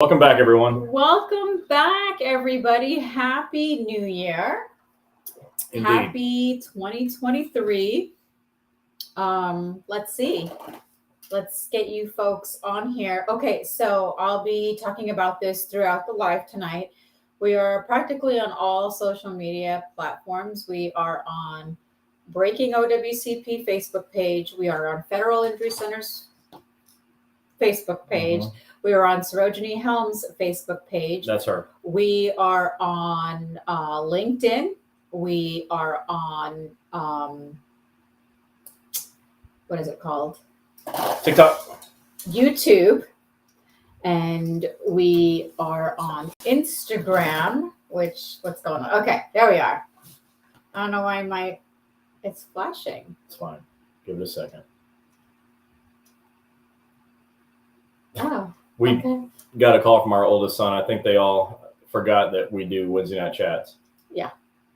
Welcome back, everyone. Welcome back, everybody. Happy New Year. Indeed. Happy 2023. Let's see. Let's get you folks on here. Okay, so I'll be talking about this throughout the live tonight. We are practically on all social media platforms. We are on Breaking OWCP Facebook page. We are on Federal Injury Center's Facebook page. We are on Sarojini Helms' Facebook page. That's her. We are on LinkedIn. We are on, what is it called? TikTok. YouTube. And we are on Instagram, what's going on? Okay, there we are. I don't know why it's flashing. It's fine. Give it a second. Oh. We okay. got a call from our oldest son. I think they all forgot that we do Wednesday night chats. Yeah.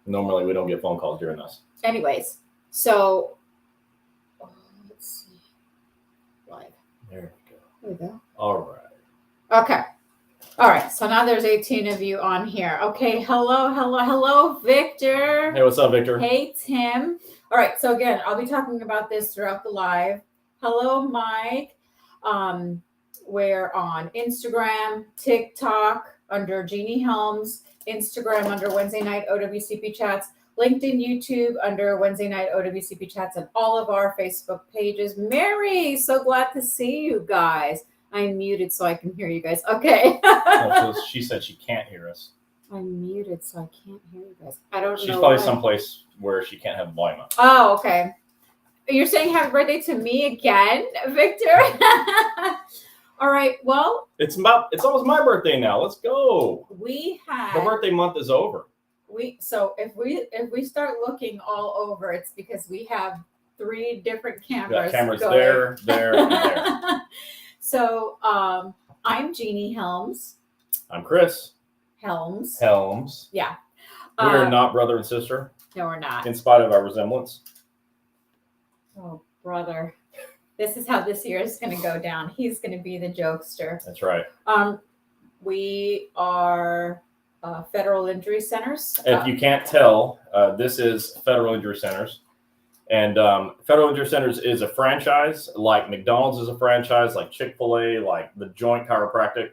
Normally we don't get phone calls during this. Anyways, so let's see. Live. There we go. There we go. All right. Okay. All right. So now there's 18 of you on here. Okay. Hello, Victor. Hey, what's up, Victor? Hey, Tim. All right. So again, I'll be talking about this throughout the live. Hello, Mike. We're on Instagram, TikTok under Gini Helms, Instagram under Wednesday Night OWCP Chats, LinkedIn, YouTube under Wednesday Night OWCP Chats, and all of our Facebook pages. Mary, so glad to see you guys. I'm muted so I can hear you guys. Okay. So she said she can't hear us. I'm muted so I can't hear you guys. I don't know. She's probably someplace where she can't have volume up. Oh, okay. You're saying happy birthday to me again, Victor? All right. Well, it's almost my birthday now. Let's go. We have the birthday month is over. So if we start looking all over, it's because we have 3 different cameras. We got cameras there, and there. So I'm Gini Helms. I'm Chris Helms. Yeah. We are not brother and sister. No, we're not. In spite of our resemblance. Oh, brother. This is how this year is going to go down. He's going to be the jokester. That's right. We are Federal Injury Centers. If you can't tell, this is Federal Injury Centers. And Federal Injury Centers is a franchise, like McDonald's is a franchise, like Chick-fil-A, like the Joint Chiropractic.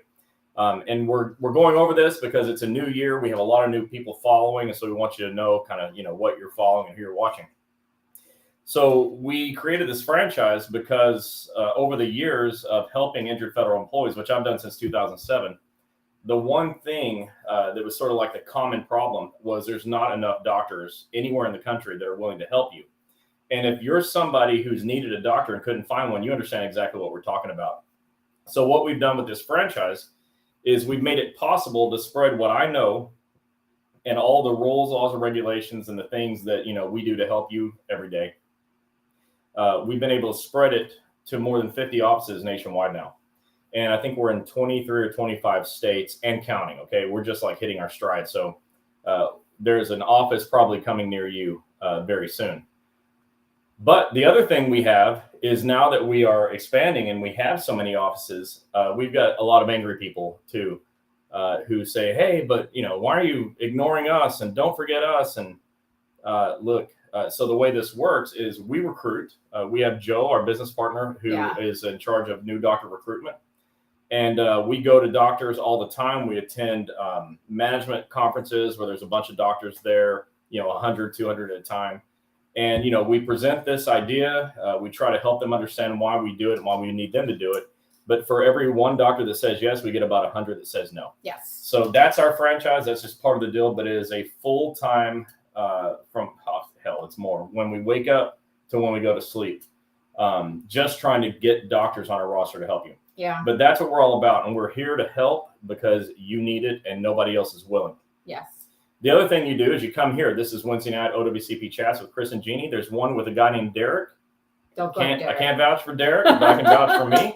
And we're going over this because it's a new year. We have a lot of new people following. And so we want you to know kind of, what you're following and who you're watching. So we created this franchise because over the years of helping injured federal employees, which I've done since 2007, the one thing that was sort of like the common problem was there's not enough doctors anywhere in the country that are willing to help you. And if you're somebody who's needed a doctor and couldn't find one, you understand exactly what we're talking about. So what we've done with this franchise is we've made it possible to spread what I know and all the rules, laws, and regulations and the things that, we do to help you every day. We've been able to spread it to more than 50 offices nationwide now. And I think we're in 23 or 25 states and counting. Okay. We're just like hitting our stride. So there's an office probably coming near you very soon. But the other thing we have is now that we are expanding and we have so many offices, we've got a lot of angry people too, who say, hey, but why are you ignoring us? And don't forget us. And look, so the way this works is we recruit. We have Joe, our business partner, who is in charge of new doctor recruitment. And we go to doctors all the time. We attend management conferences where there's a bunch of doctors there, 100, 200 at a time. And, we present this idea. We try to help them understand why we do it and why we need them to do it. But for every one doctor that says yes, we get about 100 that says no. Yes. So that's our franchise. That's just part of the deal. But it is a full-time it's more when we wake up to when we go to sleep, just trying to get doctors on our roster to help you. Yeah. But that's what we're all about. And we're here to help because you need it and nobody else is willing. Yes. The other thing you do is you come here. This is Wednesday night OWCP Chats with Chris and Gini. There's one with a guy named Derek. Don't go Derek. I can't vouch for Derek, but I can vouch for me.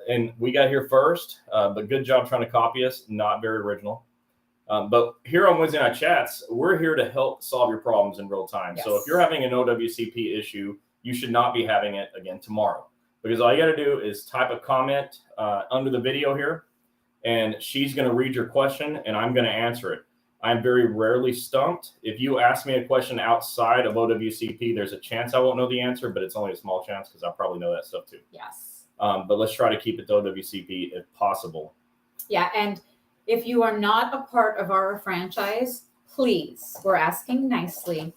And we got here first, but good job trying to copy us. Not very original. But here on Wednesday Night Chats, we're here to help solve your problems in real time. Yes. So if you're having an OWCP issue, you should not be having it again tomorrow. Because all you got to do is type a comment under the video here. and she's going to read your question and I'm going to answer it. I'm very rarely stumped. If you ask me a question outside of OWCP, there's a chance I won't know the answer, but it's only a small chance because I probably know that stuff too. Yes. But let's try to keep it to OWCP if possible. Yeah, and if you are not a part of our franchise, please, we're asking nicely.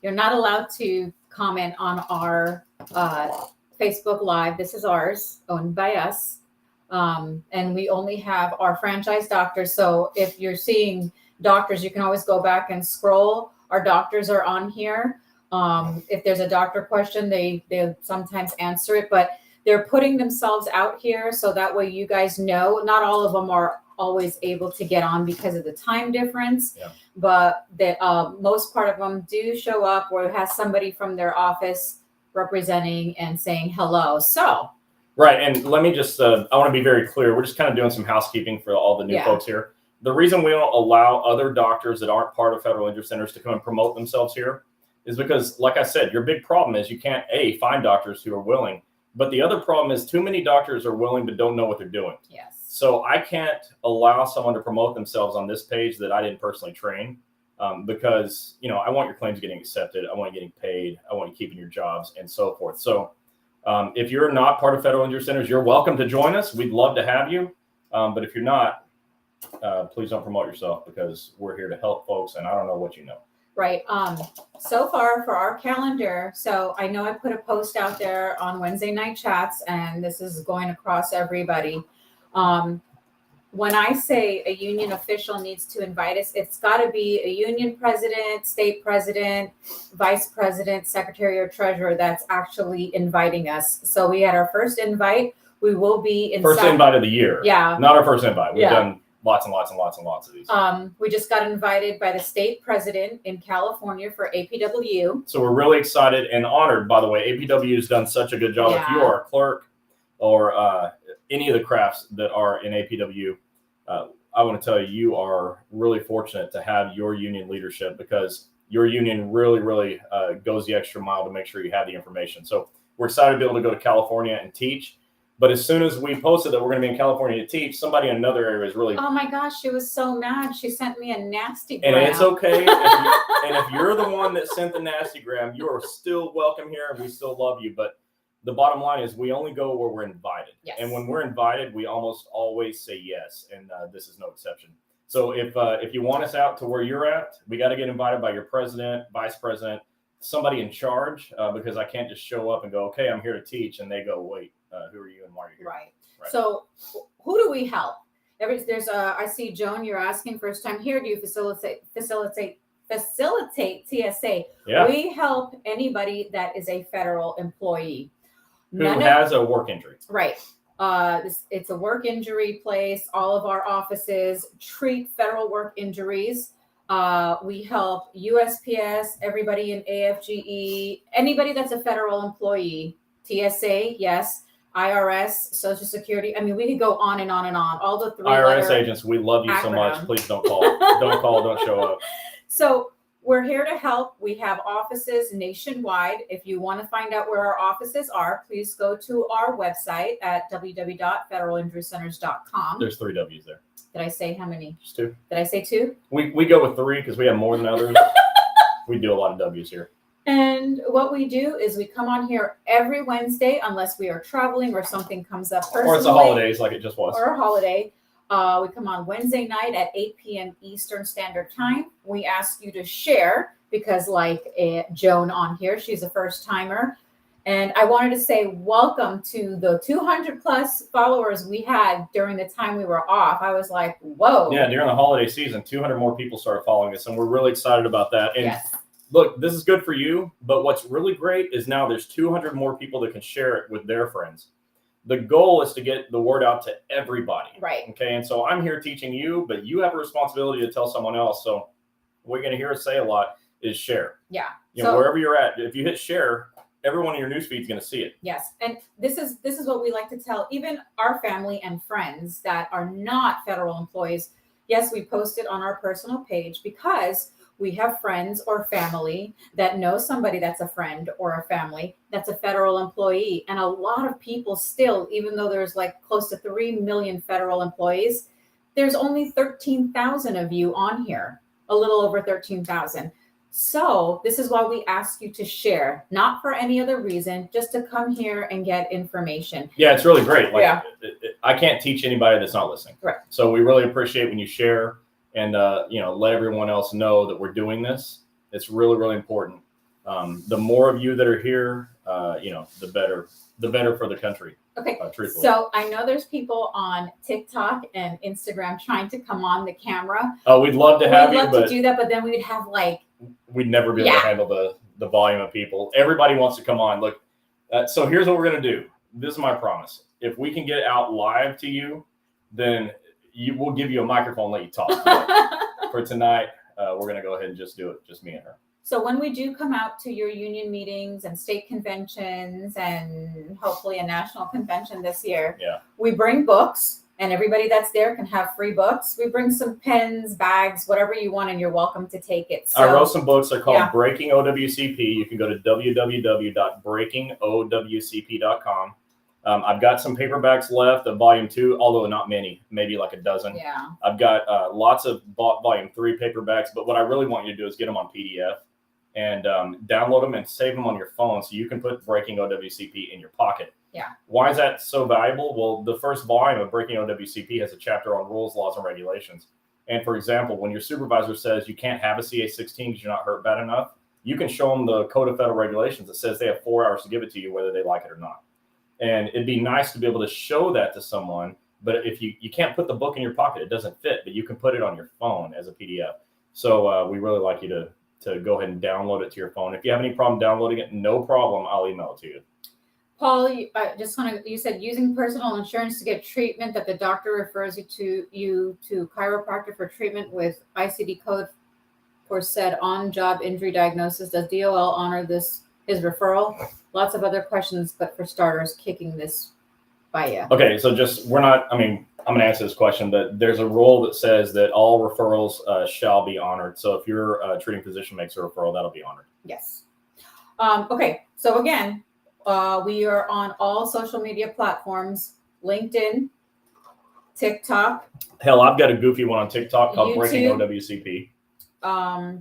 You're not allowed to comment on our Facebook Live. This is ours, owned by us. And we only have our franchise doctors. So if you're seeing doctors, you can always go back and scroll. Our doctors are on here. If there's a doctor question, they sometimes answer it, but they're putting themselves out here so that way you guys know. Not all of them are always able to get on because of the time difference, but the most part of them do show up or has somebody from their office representing and saying hello. So right, and let me just I want to be very clear. We're just kind of doing some housekeeping for all the new folks here. The reason we don't allow other doctors that aren't part of federal injury centers to come and promote themselves here is because, like I said, your big problem is you can't find doctors who are willing, but the other problem is too many doctors are willing but don't know what they're doing. Yes. So I can't allow someone to promote themselves on this page that I didn't personally train, because I want your claims getting accepted, I want you getting paid, I want you keeping your jobs, and so forth. So if you're not part of federal injury centers, you're welcome to join us. We'd love to have you, but if you're not, please don't promote yourself because we're here to help folks, and I don't know what you know. Right. So far for our calendar, so I know I put a post out there on Wednesday night chats, and this is going across everybody. When I say a union official needs to invite us, it's got to be a union president, state president, vice president, secretary, or treasurer that's actually inviting us. So we had our first invite. We will be in first invite of the year. Yeah. Not our first invite. We've done lots and lots and lots and lots of these. We just got invited by the state president in California for APW. So we're really excited and honored, by the way. APW has done such a good job. If you are a clerk or any of the crafts that are in APW, I want to tell you, you are really fortunate to have your union leadership because your union really, really goes the extra mile to make sure you have the information. So we're excited to be able to go to California and teach. But as soon as we posted that we're going to be in California to teach, somebody in another area is really... Oh my gosh, she was so mad. She sent me a nasty gram. And it's okay. If you're the one that sent the nasty gram, you are still welcome here and we still love you. But the bottom line is we only go where we're invited. Yes. And when we're invited, we almost always say yes. And this is no exception. So if you want us out to where you're at, we got to get invited by your president, vice president, somebody in charge, because I can't just show up and go, okay, I'm here to teach. And they go, wait, who are you and why are you here? Right. So who do we help? I see Joan, you're asking first time here. Do you facilitate TSA? Yeah. We help anybody that is a federal employee. Who has a work injury. Right. It's a work injury place. All of our offices treat federal work injuries. We help USPS, everybody in AFGE, anybody that's a federal employee. TSA, yes. IRS, Social Security. I mean, we could go on and on and on. All the three IRS agents, we love you so much. Please don't call. Don't show up. So we're here to help. We have offices nationwide. If you want to find out where our offices are, please go to our website at www.federalinjurycenters.com. There's 3 W's there. Did I say how many? Just 2. Did I say 2? We go with 3 because we have more than others. We do a lot of W's here. And what we do is we come on here every Wednesday, unless we are traveling or something comes up personally. Or it's the holidays like it just was. Or a holiday. We come on Wednesday night at 8 p.m. Eastern Standard Time. We ask you to share because like Joan on here, she's a first timer. And I wanted to say welcome to the 200 plus followers we had during the time we were off. I was like, whoa. Yeah, during the holiday season, 200 more people started following us. And we're really excited about that. And yes. Look, this is good for you, but what's really great is now there's 200 more people that can share it with their friends. The goal is to get the word out to everybody. Right. Okay. And so I'm here teaching you, but you have a responsibility to tell someone else. So what you're going to hear us say a lot is share. Yeah. Wherever you're at, if you hit share, everyone in your newsfeed is going to see it. Yes. And this is what we like to tell even our family and friends that are not federal employees. Yes, we post it on our personal page because we have friends or family that know somebody that's a friend or a family that's a federal employee. And a lot of people still, even though there's like close to 3 million federal employees, there's only 13,000 of you on here, a little over 13,000. So this is why we ask you to share, not for any other reason, just to come here and get information. Yeah, it's really great. Like, Yeah. I can't teach anybody that's not listening. Right. So we really appreciate when you share and, let everyone else know that we're doing this. It's really, really important. The more of you that are here, the better for the country. Okay. Truthfully. So I know there's people on TikTok and Instagram trying to come on the camera. Oh, we'd love to have We'd you, love but to do that, but then we'd have like, we'd never be able to handle the volume of people. Everybody wants to come on. Look, so here's what we're going to do. This is my promise. If we can get out live to you, then we'll give you a microphone and let you talk. For tonight, we're going to go ahead and just do it, just me and her. So when we do come out to your union meetings and state conventions and hopefully a national convention this year, we bring books and everybody that's there can have free books. We bring some pens, bags, whatever you want, and you're welcome to take it. So, I wrote some books. They're called Breaking OWCP. You can go to www.breakingowcp.com. I've got some paperbacks left of volume 2, although not many, maybe like a dozen. Yeah. I've got lots of volume 3 paperbacks, but what I really want you to do is get them on PDF and download them and save them on your phone so you can put Breaking OWCP in your pocket. Yeah. Why is that so valuable? Well, the first volume of Breaking OWCP has a chapter on rules, laws, and regulations. And for example, when your supervisor says you can't have a CA-16 because you're not hurt bad enough, you can show them the Code of Federal Regulations that says they have 4 hours to give it to you, whether they like it or not. And it'd be nice to be able to show that to someone. But if you can't put the book in your pocket, it doesn't fit, but you can put it on your phone as a PDF. So we really like you to go ahead and download it to your phone. If you have any problem downloading it, no problem. I'll email it to you. Paul, you said using personal insurance to get treatment that the doctor refers you to chiropractor for treatment with ICD code for said on-job injury diagnosis. Does DOL honor his referral? Lots of other questions, but for starters, kicking this by you. Okay, so I'm going to answer this question, but there's a rule that says that all referrals shall be honored. So if your treating physician makes a referral, that'll be honored. Yes. Okay, so again, we are on all social media platforms, LinkedIn, TikTok. Hell, I've got a goofy one on TikTok called YouTube. Breaking OWCP.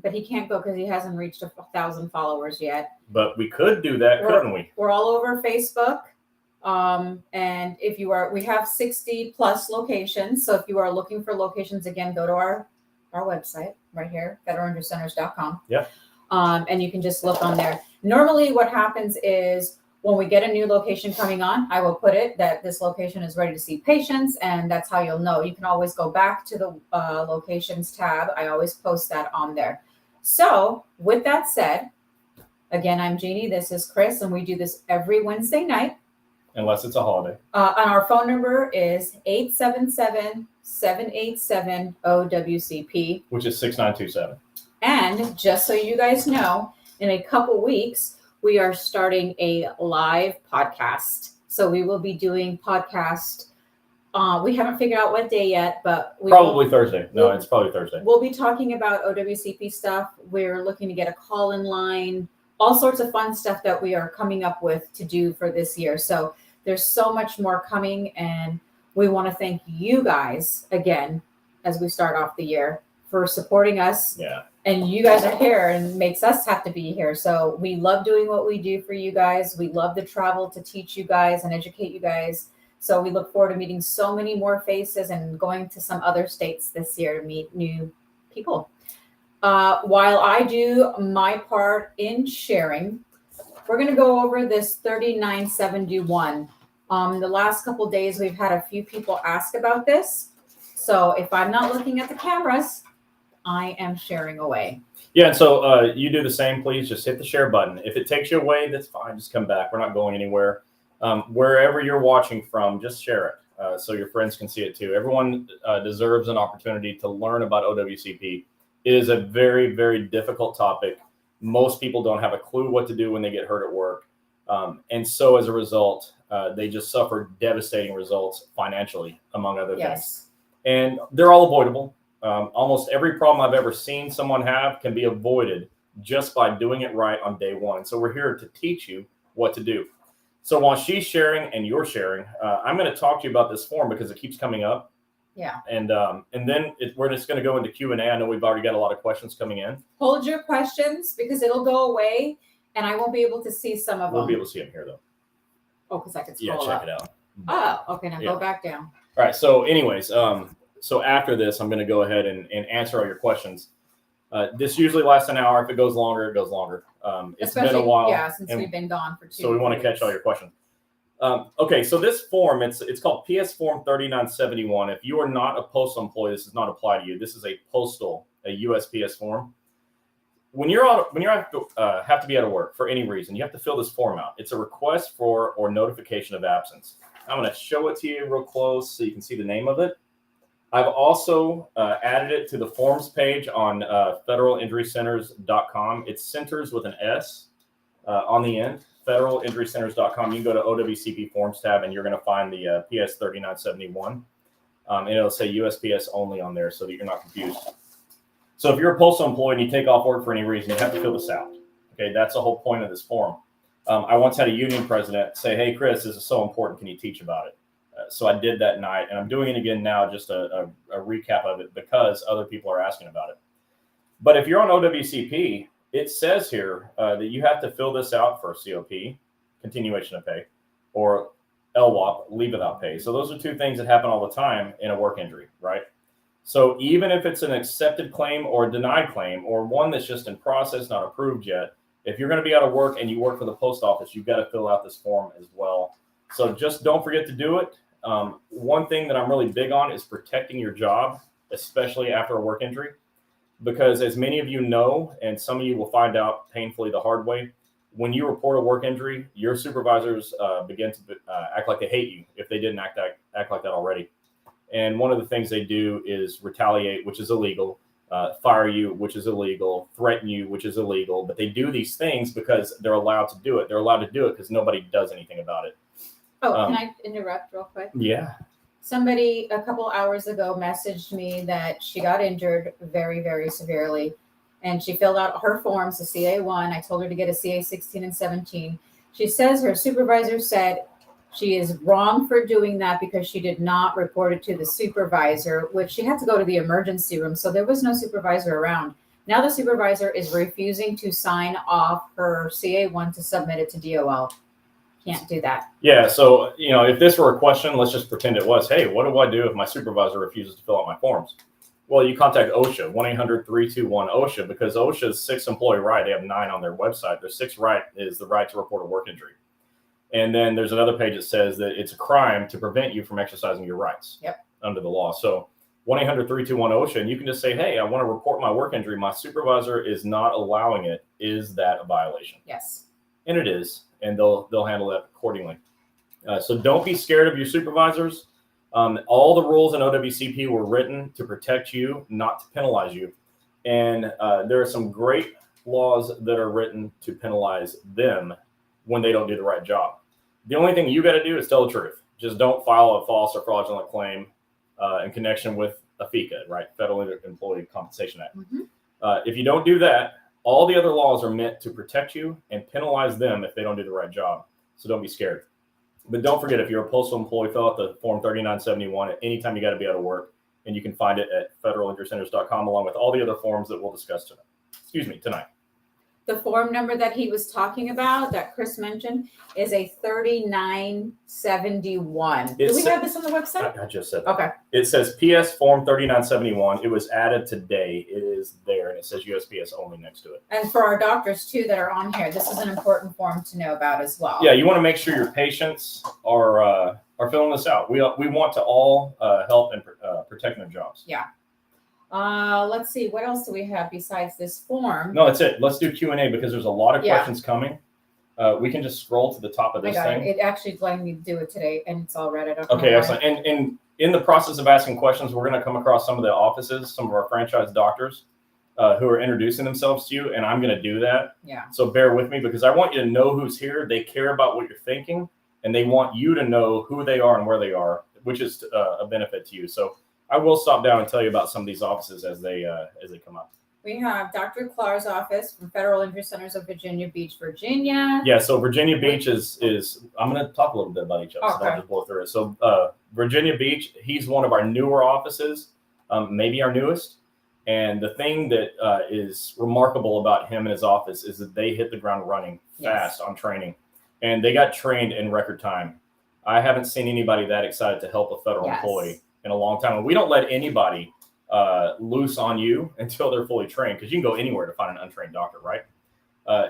But he can't go because he hasn't reached 1,000 followers yet. But we could do that, couldn't we? We're all over Facebook. And we have 60 plus locations. So if you are looking for locations, again, go to our website right here, federalinjurycenters.com. Yeah. And you can just look on there. Normally what happens is when we get a new location coming on, I will put it that this location is ready to see patients, and that's how you'll know. You can always go back to the locations tab. I always post that on there. So with that said, again, I'm Gini. This is Chris, and we do this every Wednesday night. Unless it's a holiday. And our phone number is 877-787-OWCP. Which is 6927. And just so you guys know, in a couple weeks, we are starting a live podcast. So we will be doing podcast. We haven't figured out what day yet, but probably Thursday. No, it's probably Thursday. We'll be talking about OWCP stuff. We're looking to get a call-in line, all sorts of fun stuff that we are coming up with to do for this year. So there's so much more coming, and we want to thank you guys again as we start off the year for supporting us. Yeah. And you guys are here and makes us have to be here. So we love doing what we do for you guys. We love the travel to teach you guys and educate you guys. So we look forward to meeting so many more faces and going to some other states this year to meet new people. While I do my part in sharing, we're going to go over this 3971. The last couple of days, we've had a few people ask about this. So if I'm not looking at the cameras, I am sharing away. Yeah, and so you do the same, please. Just hit the share button. If it takes you away, that's fine. Just come back. We're not going anywhere. Wherever you're watching from, just share it so your friends can see it too. Everyone deserves an opportunity to learn about OWCP. It is a very, very difficult topic. Most people don't have a clue what to do when they get hurt at work. And so as a result, they just suffer devastating results financially, among other things. And they're all avoidable. Almost every problem I've ever seen someone have can be avoided just by doing it right on day one. So we're here to teach you what to do. So while she's sharing and you're sharing, I'm going to talk to you about this form because it keeps coming up. Yeah. And then we're just going to go into Q&A. I know we've already got a lot of questions coming in. Hold your questions because it'll go away and I won't be able to see some of them. We'll be able to see them here though. Oh, because I can scroll check up. it out. Oh, okay. Now go back down. All right. So anyways, so after this, I'm going to go ahead and answer all your questions. This usually lasts an hour. If it goes longer, it goes longer. It's Especially, been a while. Yeah, since we've been gone for 2 So we want to catch all your questions. Okay, so this form, it's called PS Form 3971. If you are not a postal employee, this does not apply to you. This is a USPS form. When you have to be out of work for any reason, you have to fill this form out. It's a request for or notification of absence. I'm going to show it to you real close so you can see the name of it. I've also added it to the forms page on federalinjurycenters.com. It's centers with an S on the end. federalinjurycenters.com. You can go to OWCP forms tab and you're going to find the PS 3971. And it'll say USPS only on there so that you're not confused. So if you're a postal employee and you take off work for any reason, you have to fill this out. Okay, that's the whole point of this form. I once had a union president say, "Hey, Chris, this is so important. Can you teach about it?" So I did that night, and I'm doing it again now, just a recap of it because other people are asking about it. But if you're on OWCP, it says here that you have to fill this out for COP, continuation of pay, or LWOP, leave without pay. So those are two things that happen all the time in a work injury, right? So even if it's an accepted claim or a denied claim or one that's just in process, not approved yet, if you're going to be out of work and you work for the post office, you've got to fill out this form as well. So just don't forget to do it. One thing that I'm really big on is protecting your job, especially after a work injury. Because as many of you know, and some of you will find out painfully the hard way, when you report a work injury, your supervisors begin to act like they hate you if they didn't act like that already. And one of the things they do is retaliate, which is illegal, fire you, which is illegal, threaten you, which is illegal. But they do these things because they're allowed to do it. They're allowed to do it because nobody does anything about it. Oh, can I interrupt real quick? Yeah. Somebody a couple hours ago messaged me that she got injured very, very severely. And she filled out her forms, the CA1. I told her to get a CA 16 and 17. She says her supervisor said she is wrong for doing that because she did not report it to the supervisor, which she had to go to the emergency room. So there was no supervisor around. Now the supervisor is refusing to sign off her CA1 to submit it to DOL. Can't do that. Yeah. So, if this were a question, let's just pretend it was, hey, what do I do if my supervisor refuses to fill out my forms? Well, you contact OSHA, 1-800-321-OSHA, because OSHA's 6 employee right. They have 9 on their website. Their 6th right is the right to report a work injury. And then there's another page that says that it's a crime to prevent you from exercising your rights under the law. So 1-800-321-OSHA, and you can just say, hey, I want to report my work injury. My supervisor is not allowing it. Is that a violation? Yes. And it is, and they'll handle that accordingly. So don't be scared of your supervisors. All the rules in OWCP were written to protect you, not to penalize you. And there are some great laws that are written to penalize them when they don't do the right job. The only thing you got to do is tell the truth. Just don't file a false or fraudulent claim in connection with a FECA, right? Federal Employee Compensation Act. Mm-hmm. If you don't do that, all the other laws are meant to protect you and penalize them if they don't do the right job. So don't be scared. But don't forget, if you're a postal employee, fill out the Form 3971 at any time you got to be out of work. And you can find it at federalinjurycenters.com along with all the other forms that we'll discuss tonight. The form number that he was talking about, that Chris mentioned, is a 3971. Do we have this on the website? I just said that. Okay. It says PS Form 3971. It was added today. It is there, and it says USPS only next to it. And for our doctors, too, that are on here, this is an important form to know about as well. Yeah, you want to make sure your patients are filling this out. We want to all help and protect their jobs. Yeah. Let's see. What else do we have besides this form? No, that's it. Let's do Q&A because there's a lot of questions coming. We can just scroll to the top of this thing. It actually letting me do it today, and it's all read. Okay, excellent. And in the process of asking questions, we're going to come across some of the offices, some of our franchise doctors who are introducing themselves to you, and I'm going to do that. Yeah. So bear with me because I want you to know who's here. They care about what you're thinking, and they want you to know who they are and where they are, which is a benefit to you. So I will stop down and tell you about some of these offices as they come up. We have Dr. Clark's office from Federal Injury Centers of Virginia Beach, Virginia. Yeah, so Virginia Beach is I'm going to talk a little bit about each of us. Okay. So I'll just blow through it. So Virginia Beach, he's one of our newer offices, maybe our newest. And the thing that is remarkable about him and his office is that they hit the ground running fast on training, and they got trained in record time. I haven't seen anybody that excited to help a federal employee in a long time. And we don't let anybody loose on you until they're fully trained, because you can go anywhere to find an untrained doctor, right?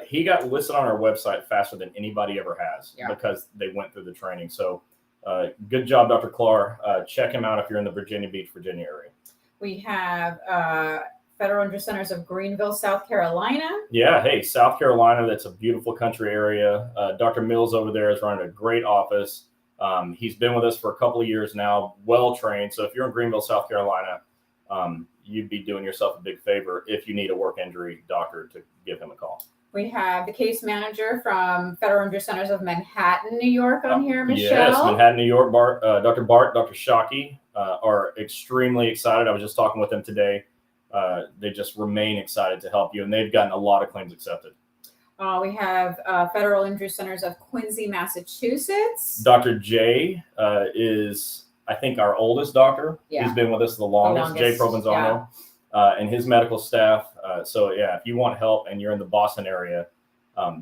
He got listed on our website faster than anybody ever has because they went through the training. So good job, Dr. Clark. Check him out if you're in the Virginia Beach, Virginia area. We have Federal Injury Centers of Greenville, South Carolina. Yeah, hey, South Carolina, that's a beautiful country area. Dr. Mills over there is running a great office. He's been with us for a couple of years now, well-trained. So if you're in Greenville, South Carolina, you'd be doing yourself a big favor if you need a work injury doctor to give him a call. We have the case manager from Federal Injury Centers of Manhattan, New York on here, Michelle. Yes, Manhattan, New York. Dr. Bart, Dr. Shockey are extremely excited. I was just talking with them today. They just remain excited to help you, and they've gotten a lot of claims accepted. We have Federal Injury Centers of Quincy, Massachusetts. Dr. J is, I think, our oldest doctor. Yeah. He's been with us the longest. Jay Provenzano and his medical staff. So, yeah, if you want help and you're in the Boston area,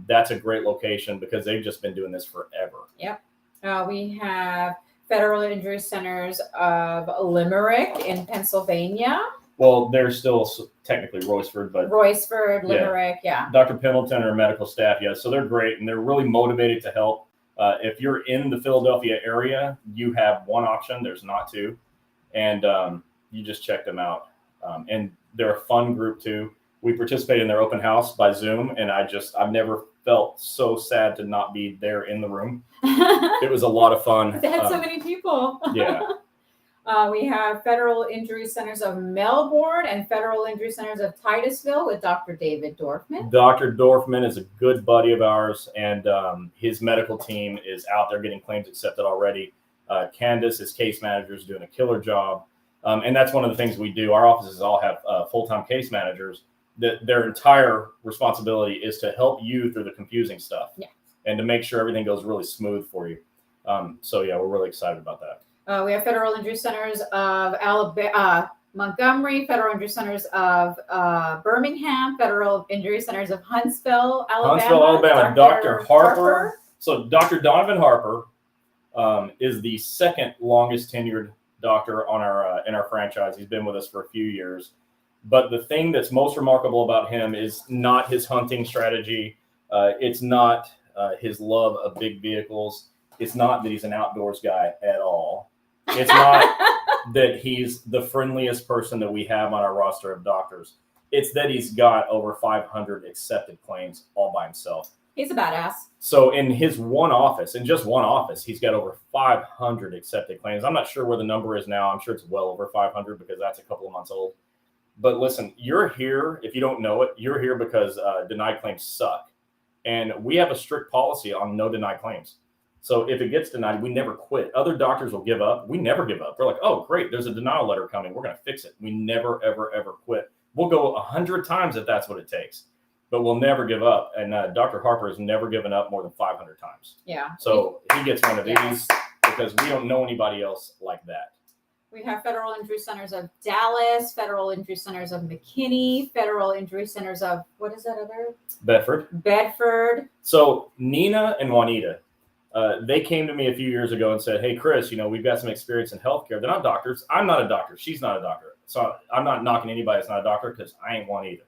that's a great location because they've just been doing this forever. Yep. We have Federal Injury Centers of Limerick in Pennsylvania. Well, they're still technically Royceford, but Royceford, Limerick, Dr. Pendleton or medical staff, so they're great and they're really motivated to help. If you're in the Philadelphia area, you have one option. There's not two, and you just check them out. And they're a fun group too. We participate in their open house by Zoom, and I've never felt so sad to not be there in the room. It was a lot of fun. They had so many people. Yeah. We have Federal Injury Centers of Melbourne and Federal Injury Centers of Titusville with Dr. David Dorfman. Dr. Dorfman is a good buddy of ours, and his medical team is out there getting claims accepted already. Candace, his case manager, is doing a killer job. And that's one of the things we do. Our offices all have full-time case managers. Their entire responsibility is to help you through the confusing stuff and to make sure everything goes really smooth for you. So, we're really excited about that. We have Federal Injury Centers of Montgomery, Federal Injury Centers of Birmingham, Federal Injury Centers of Huntsville, Alabama. Dr. Harper. So Dr. Donovan Harper is the second longest tenured doctor on our in our franchise. He's been with us for a few years. But the thing that's most remarkable about him is not his hunting strategy. It's not his love of big vehicles. It's not that he's an outdoors guy at all. It's not that he's the friendliest person that we have on our roster of doctors. It's that he's got over 500 accepted claims all by himself. He's a badass. So in his one office, he's got over 500 accepted claims. I'm not sure where the number is now. I'm sure it's well over 500 because that's a couple of months old. But listen, you're here, if you don't know it, you're here because denied claims suck. And we have a strict policy on no denied claims. So if it gets denied, we never quit. Other doctors will give up. We never give up. We're like, oh, great, there's a denial letter coming. We're going to fix it. We never, ever, ever quit. We'll go 100 times if that's what it takes. But we'll never give up. And Dr. Harper has never given up more than 500 times. Yeah. So he gets one of these because we don't know anybody else like that. We have Federal Injury Centers of Dallas, Federal Injury Centers of McKinney, Federal Injury Centers of, what is that other? Bedford. So Nina and Juanita, they came to me a few years ago and said, hey, Chris, we've got some experience in healthcare. They're not doctors. I'm not a doctor. She's not a doctor. So I'm not knocking anybody that's not a doctor because I ain't one either.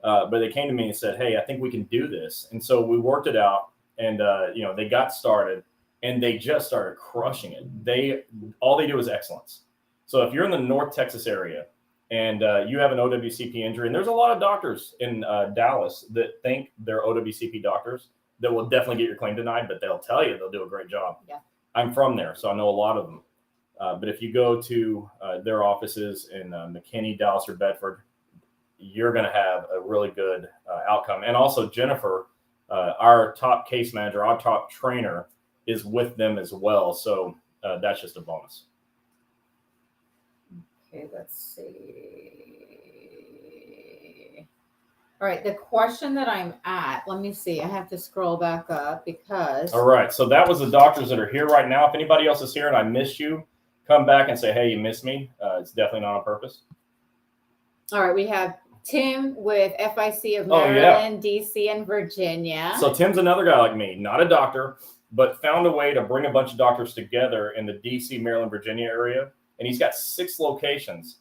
But they came to me and said, hey, I think we can do this. And so we worked it out and, they got started and they just started crushing it. All they do is excellence. So if you're in the North Texas area and you have an OWCP injury, and there's a lot of doctors in Dallas that think they're OWCP doctors that will definitely get your claim denied, but they'll tell you they'll do a great job. Yeah. I'm from there, so I know a lot of them. But if you go to their offices in McKinney, Dallas, or Bedford, you're going to have a really good outcome. And also Jennifer, our top case manager, our top trainer, is with them as well. So that's just a bonus. Okay, let's see. All right, the question that I'm at, let me see. I have to scroll back up because. All right, so that was the doctors that are here right now. If anybody else is here and I missed you, come back and say, hey, you missed me. It's definitely not on purpose. All right, we have Tim with FIC of Maryland, DC, and Virginia. So Tim's another guy like me, not a doctor, but found a way to bring a bunch of doctors together in the DC, Maryland, Virginia area. And he's got 6 locations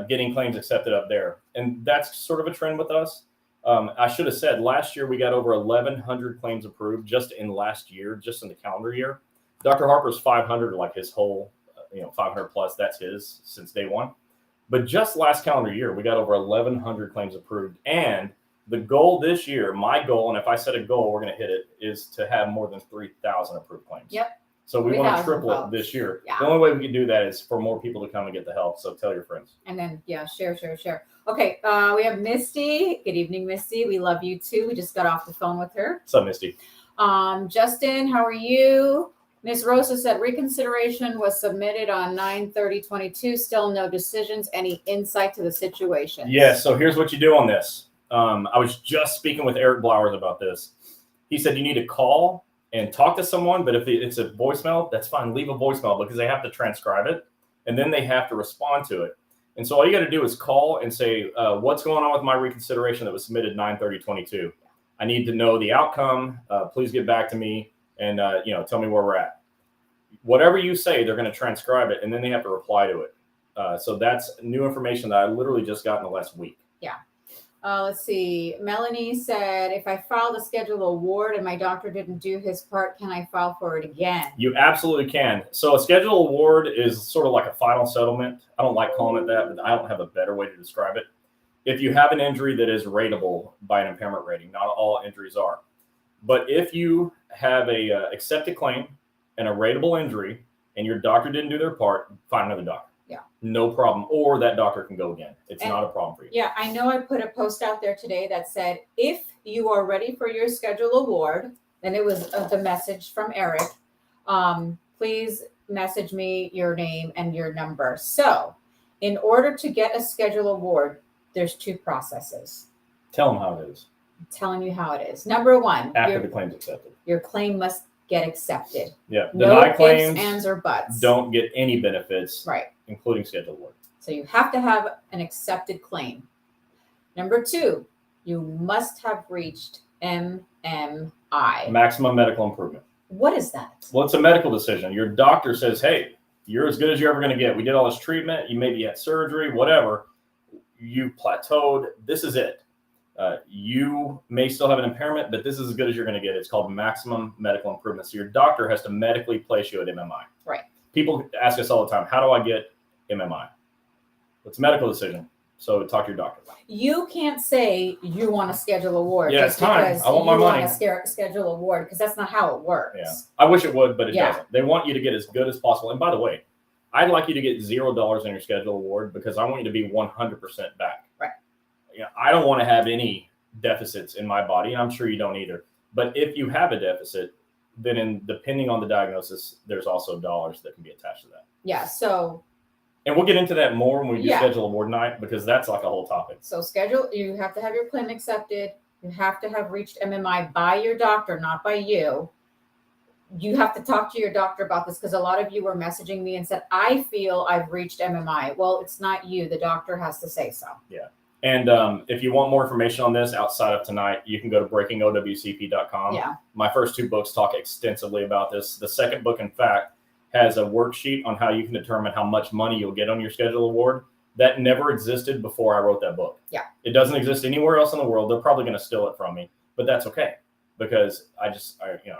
getting claims accepted up there. And that's sort of a trend with us. I should have said last year we got over 1,100 claims approved just in last year, just in the calendar year. Dr. Harper's 500, like his whole, 500 plus, that's his since day one. But just last calendar year, we got over 1,100 claims approved. And the goal this year, my goal, and if I set a goal, we're going to hit it, is to have more than 3,000 approved claims. Yep. So we want to triple it this year. Yeah. The only way we can do that is for more people to come and get the help. So tell your friends. And then, share. Okay, we have Misty. Good evening, Misty. We love you too. We just got off the phone with her. What's up, Misty? Justin, how are you? Miss Rosa said reconsideration was submitted on 9/30/22. Still no decisions. Any insight to the situation? Yes. So here's what you do on this. I was just speaking with Eric Blowers about this. He said you need to call and talk to someone, but if it's a voicemail, that's fine. Leave a voicemail because they have to transcribe it and then they have to respond to it. And so all you got to do is call and say, what's going on with my reconsideration that was submitted 9/30/22? I need to know the outcome. Please get back to me and, tell me where we're at. Whatever you say, they're going to transcribe it and then they have to reply to it. So that's new information that I literally just got in the last week. Yeah. Let's see. Melanie said, if I filed a schedule award and my doctor didn't do his part, can I file for it again? You absolutely can. So a schedule award is sort of like a final settlement. I don't like calling it that, but I don't have a better way to describe it. If you have an injury that is rateable by an impairment rating, not all injuries are. But if you have a accepted claim and a rateable injury and your doctor didn't do their part, find another doctor. Yeah. No problem. Or that doctor can go again. It's not a problem for you. Yeah, I know I put a post out there today that said, if you are ready for your schedule award, and it was the message from Eric, please message me your name and your number. So in order to get a schedule award, there's 2 processes. Tell them how it is. I'm telling you how it is. Number 1, after the claim's accepted. Your claim must get accepted. Yeah. No Denied claims, ifs, ands, or buts. Don't get any benefits. Right. Including schedule award. So you have to have an accepted claim. Number 2, you must have reached MMI. Maximum medical improvement. What is that? Well, it's a medical decision. Your doctor says, hey, you're as good as you're ever going to get. We did all this treatment. You maybe had surgery, whatever. You plateaued. This is it. You may still have an impairment, but this is as good as you're going to get. It's called maximum medical improvement. So your doctor has to medically place you at MMI. Right. People ask us all the time, how do I get MMI? It's a medical decision. So talk to your doctor. You can't say you want a schedule award. Yeah, it's time. I want my money. Want a schedule award because that's not how it works. Yeah. I wish it would, but it doesn't. They want you to get as good as possible. And by the way, I'd like you to get $0 in your schedule award because I want you to be 100% back. Right. I don't want to have any deficits in my body, and I'm sure you don't either. But if you have a deficit, then depending on the diagnosis, there's also dollars that can be attached to that. Yeah. So. And we'll get into that more when we do schedule award night because that's like a whole topic. So you have to have your claim accepted. You have to have reached MMI by your doctor, not by you. You have to talk to your doctor about this because a lot of you were messaging me and said, I feel I've reached MMI. Well, it's not you. The doctor has to say so. Yeah. And if you want more information on this outside of tonight, you can go to breakingowcp.com. Yeah. My first 2 books talk extensively about this. The second book, in fact, has a worksheet on how you can determine how much money you'll get on your schedule award. That never existed before I wrote that book. Yeah. It doesn't exist anywhere else in the world. They're probably going to steal it from me, but that's okay because I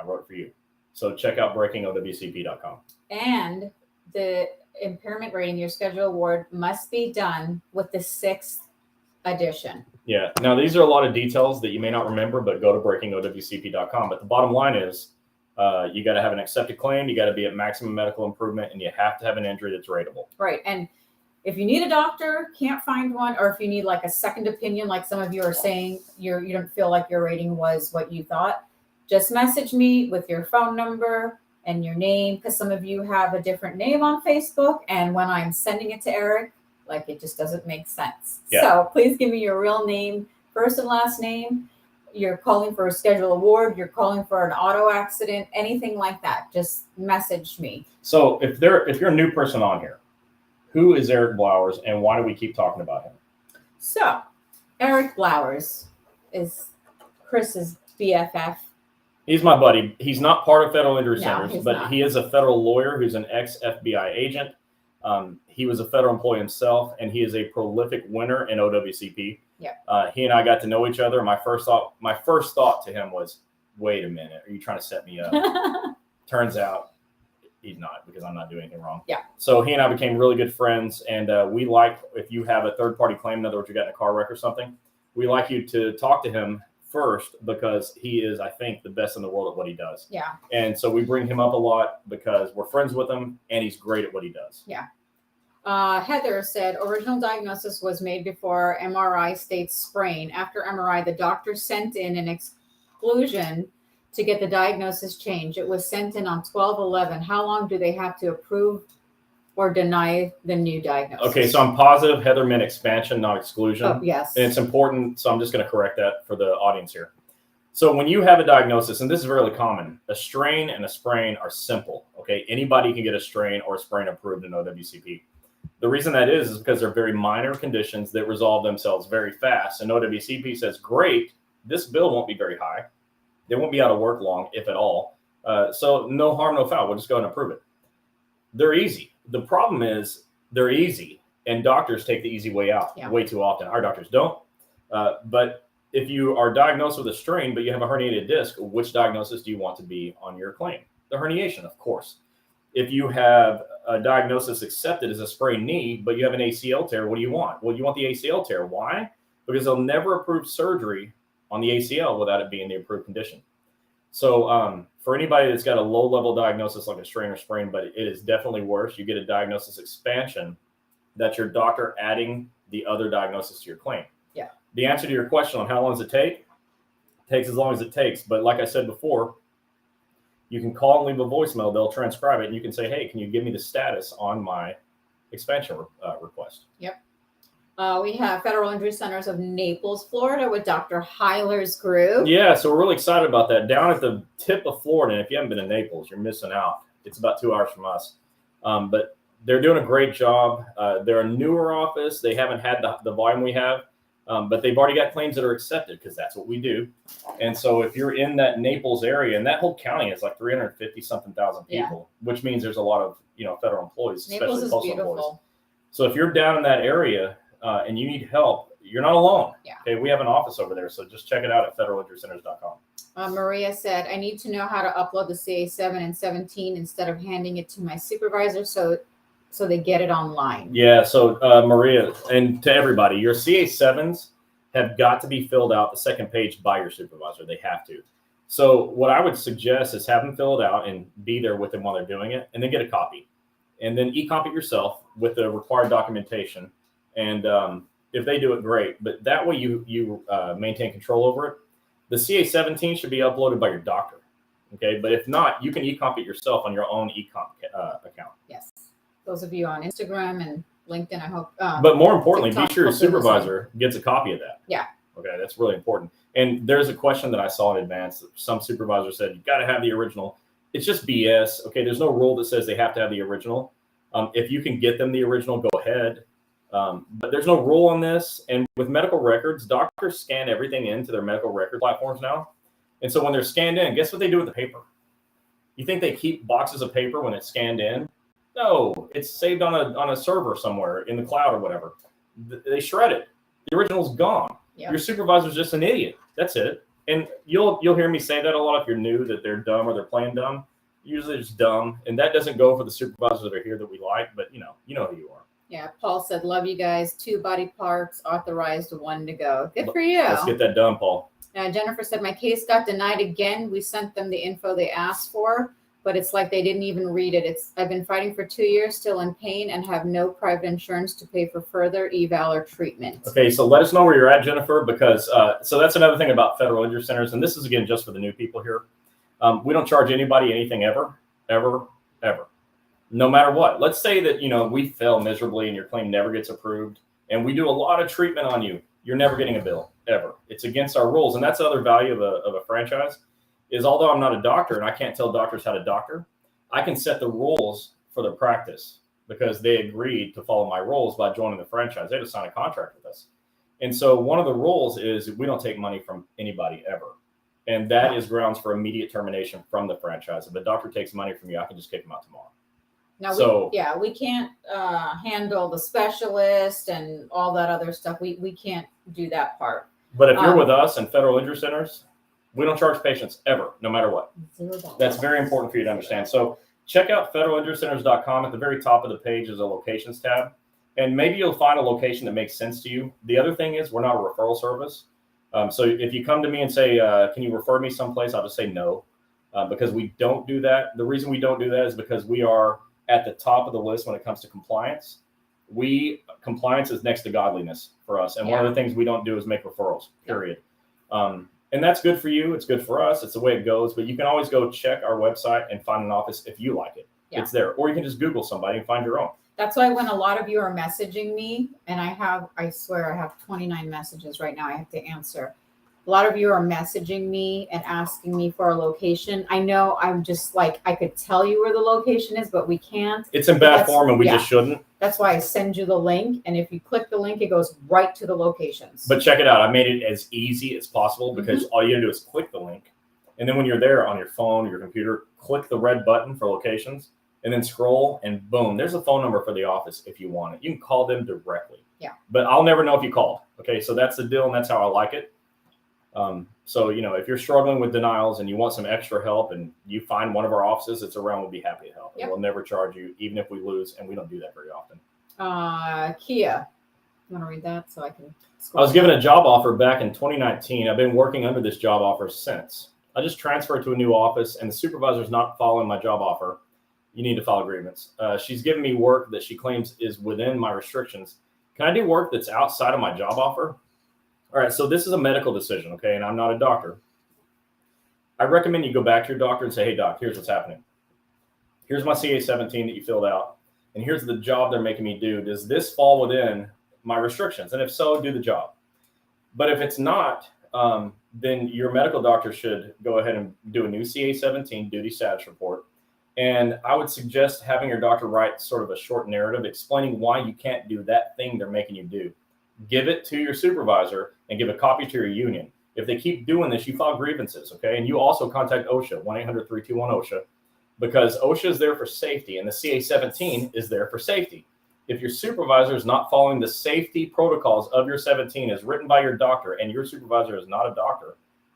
wrote it for you. So check out breakingowcp.com. And the impairment rating, your schedule award must be done with the 6th edition. Yeah. Now, these are a lot of details that you may not remember, but go to breakingowcp.com. But the bottom line is you got to have an accepted claim. You got to be at maximum medical improvement, and you have to have an injury that's rateable. Right. And if you need a doctor, can't find one, or if you need like a second opinion, like some of you are saying, you don't feel like your rating was what you thought, just message me with your phone number and your name, because some of you have a different name on Facebook. And when I'm sending it to Eric, like it just doesn't make sense. Yeah. So please give me your real name, first and last name. You're calling for a schedule award. You're calling for an auto accident, anything like that. Just message me. So if you're a new person on here, who is Eric Blowers and why do we keep talking about him? So Eric Blowers is Chris's BFF. He's my buddy. He's not part of Federal Injury No, Centers, he's but not. he is a federal lawyer who's an ex-FBI agent. He was a federal employee himself, and he is a prolific winner in OWCP. Yep. He and I got to know each other. My first thought to him was, wait a minute, are you trying to set me up? Turns out he's not, because I'm not doing anything wrong. Yeah. So he and I became really good friends, and we like, if you have a third-party claim, in other words, you got in a car wreck or something, we like you to talk to him first because he is, I think, the best in the world at what he does. Yeah. And so we bring him up a lot because we're friends with him and he's great at what he does. Yeah. Heather said original diagnosis was made before MRI states sprain. After MRI, the doctor sent in an exclusion to get the diagnosis changed. It was sent in on 12/11. How long do they have to approve or deny the new diagnosis? Okay, so I'm positive Heather meant expansion, not exclusion. Oh, yes. And it's important, so I'm just going to correct that for the audience here. So when you have a diagnosis, and this is really common, a strain and a sprain are simple. Okay, anybody can get a strain or a sprain approved in OWCP. The reason that is because they're very minor conditions that resolve themselves very fast. And OWCP says, great, this bill won't be very high. They won't be out of work long, if at all. So no harm, no foul. We'll just go ahead and approve it. They're easy. The problem is they're easy, and doctors take the easy way out way too often. Our doctors don't. But if you are diagnosed with a strain, but you have a herniated disc, which diagnosis do you want to be on your claim? The herniation, of course. If you have a diagnosis accepted as a sprained knee, but you have an ACL tear, what do you want? Well, you want the ACL tear. Why? Because they'll never approve surgery on the ACL without it being the approved condition. So for anybody that's got a low-level diagnosis like a strain or sprain, but it is definitely worse, you get a diagnosis expansion. That's your doctor adding the other diagnosis to your claim. Yeah. The answer to your question on how long does it take? It takes as long as it takes. But like I said before, you can call and leave a voicemail. They'll transcribe it, and you can say, hey, can you give me the status on my expansion request? Yep. We have Federal Injury Centers of Naples, Florida with Dr. Heiler's group. Yeah, so we're really excited about that. Down at the tip of Florida, and if you haven't been in Naples, you're missing out. It's about 2 hours from us. But they're doing a great job. They're a newer office. They haven't had the volume we have, but they've already got claims that are accepted because that's what we do. And so if you're in that Naples area, and that whole county is like 350-something thousand people, which means there's a lot of federal employees, Naples especially is postal beautiful. employees. So if you're down in that area and you need help, you're not alone. Yeah. Okay, we have an office over there, so just check it out at federalinjurycenters.com. Maria said, I need to know how to upload the CA7 and 17 instead of handing it to my supervisor so they get it online. Yeah, so Maria, and to everybody, your CA7s have got to be filled out the second page by your supervisor. They have to. So what I would suggest is have them fill it out and be there with them while they're doing it, and then get a copy. And then e-copy it yourself with the required documentation. And if they do it, great. But that way you maintain control over it. The CA17 should be uploaded by your doctor. Okay, but if not, you can e-copy it yourself on your own e-comp account. Yes. Those of you on Instagram and LinkedIn, I hope. But more importantly, TikTok, be sure your hopefully the supervisor gets a copy of that. Yeah. Okay, that's really important. And there's a question that I saw in advance that some supervisor said, you got to have the original. It's just BS. Okay, there's no rule that says they have to have the original. If you can get them the original, go ahead. But there's no rule on this. And with medical records, doctors scan everything into their medical record platforms now. And so when they're scanned in, guess what they do with the paper? You think they keep boxes of paper when it's scanned in? No, it's saved on a server somewhere in the cloud or whatever. They shred it. The original's gone. Yeah. Your supervisor's just an idiot. That's it. And you'll hear me say that a lot if you're new, that they're dumb or they're playing dumb. Usually it's dumb. And that doesn't go for the supervisors that are here that we like, but you know who you are. Yeah, Paul said, love you guys. 2 body parts authorized, 1 to go. Good for you. Let's get that done, Paul. Jennifer said, my case got denied again. We sent them the info they asked for, but it's like they didn't even read it. I've been fighting for 2 years, still in pain, and have no private insurance to pay for further eval or treatment. Okay, so let us know where you're at, Jennifer, because so that's another thing about federal injury centers, and this is, again, just for the new people here. We don't charge anybody anything ever, ever, ever. No matter what. Let's say that, we fail miserably and your claim never gets approved, and we do a lot of treatment on you. You're never getting a bill. ever. It's against our rules. And that's the other value of a franchise is, although I'm not a doctor and I can't tell doctors how to doctor, I can set the rules for their practice because they agreed to follow my rules by joining the franchise. They had to sign a contract with us. And so one of the rules is we don't take money from anybody ever. And that is grounds for immediate termination from the franchise. If a doctor takes money from you, I can just kick them out tomorrow. Now, we can't handle the specialist and all that other stuff. We can't do that part. But if you're with us and federal injury centers, we don't charge patients ever, no matter what. $0. That's very important for you to understand. So check out federalinjurycenters.com. At the very top of the page is a locations tab. And maybe you'll find a location that makes sense to you. The other thing is we're not a referral service. So if you come to me and say, can you refer me someplace? I'll just say no, because we don't do that. The reason we don't do that is because we are at the top of the list when it comes to compliance. Compliance is next to godliness for us. And one of the things we don't do is make referrals, period. And that's good for you. It's good for us. It's the way it goes. But you can always go check our website and find an office if you like it. Yeah. It's there. Or you can just Google somebody and find your own. That's why when a lot of you are messaging me, and I swear I have 29 messages right now I have to answer. A lot of you are messaging me and asking me for a location. I know I'm just like, I could tell you where the location is, but we can't. It's in bad form and we just shouldn't. That's why I send you the link. And if you click the link, it goes right to the locations. But check it out. I made it as easy as possible because all you have to do is click the link. And then when you're there on your phone or your computer, click the red button for locations and then scroll and boom, there's a phone number for the office if you want it. You can call them directly. Yeah. But I'll never know if you called. Okay. So that's the deal and that's how I like it. So, if you're struggling with denials and you want some extra help and you find one of our offices that's around, we'll be happy to help. Yep. We'll never charge you, even if we lose, and we don't do that very often. Kia, you want to read that so I can I was given a job offer back in 2019. I've been working under this job offer since. I just transferred to a new office and the supervisor's not following my job offer. You need to file a grievance. She's given me work that she claims is within my restrictions. Can I do work that's outside of my job offer? All right, so this is a medical decision, okay, and I'm not a doctor. I recommend you go back to your doctor and say, hey, doc, here's what's happening. Here's my CA-17 that you filled out, and here's the job they're making me do. Does this fall within my restrictions? And if so, do the job. But if it's not, then your medical doctor should go ahead and do a new CA-17 duty status report. And I would suggest having your doctor write sort of a short narrative explaining why you can't do that thing they're making you do. Give it to your supervisor and give a copy to your union. If they keep doing this, you file grievances, okay? And you also contact OSHA, 1-800-321-OSHA, because OSHA is there for safety and the CA-17 is there for safety. If your supervisor is not following the safety protocols of your 17 as written by your doctor and your supervisor is not a doctor,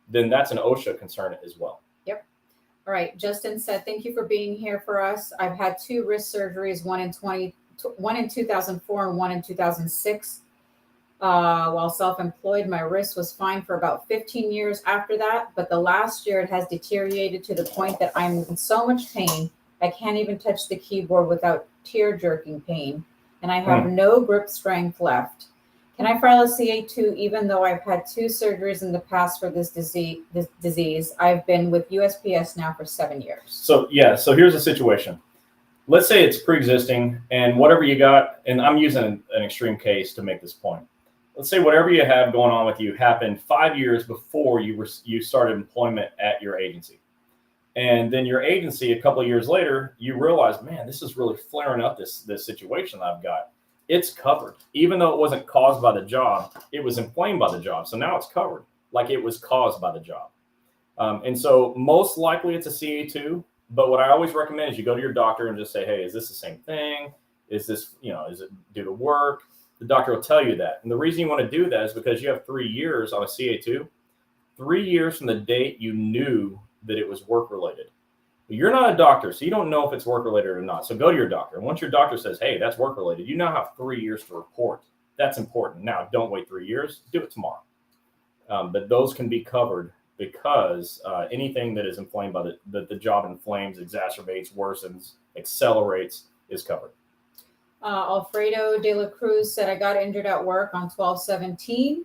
then that's an OSHA concern as well. Yep. All right. Justin said, thank you for being here for us. I've had 2 wrist surgeries, one in 2004 and one in 2006. While self-employed, my wrist was fine for about 15 years after that. But the last year it has deteriorated to the point that I'm in so much pain. I can't even touch the keyboard without tear-jerking pain. And I have no grip strength left. Can I file a CA2 even though I've had 2 surgeries in the past for this disease? I've been with USPS now for 7 years. So here's the situation. Let's say it's pre-existing and whatever you got, and I'm using an extreme case to make this point. Let's say whatever you have going on with you happened 5 years before you started employment at your agency. And then your agency, a couple of years later, you realize, man, this is really flaring up this situation that I've got. It's covered. Even though it wasn't caused by the job, it was inflamed by the job. So now it's covered like it was caused by the job. And so most likely it's a CA2. But what I always recommend is you go to your doctor and just say, hey, is this the same thing? Is this, is it due to work? The doctor will tell you that. And the reason you want to do that is because you have 3 years on a CA2, 3 years from the date you knew that it was work-related. You're not a doctor, so you don't know if it's work-related or not. So go to your doctor. And once your doctor says, hey, that's work-related, you now have 3 years to report. That's important. Now, don't wait 3 years. Do it tomorrow. But those can be covered because anything that is inflamed by the job inflames, exacerbates, worsens, accelerates is covered. Alfredo de la Cruz said, I got injured at work on 12/17.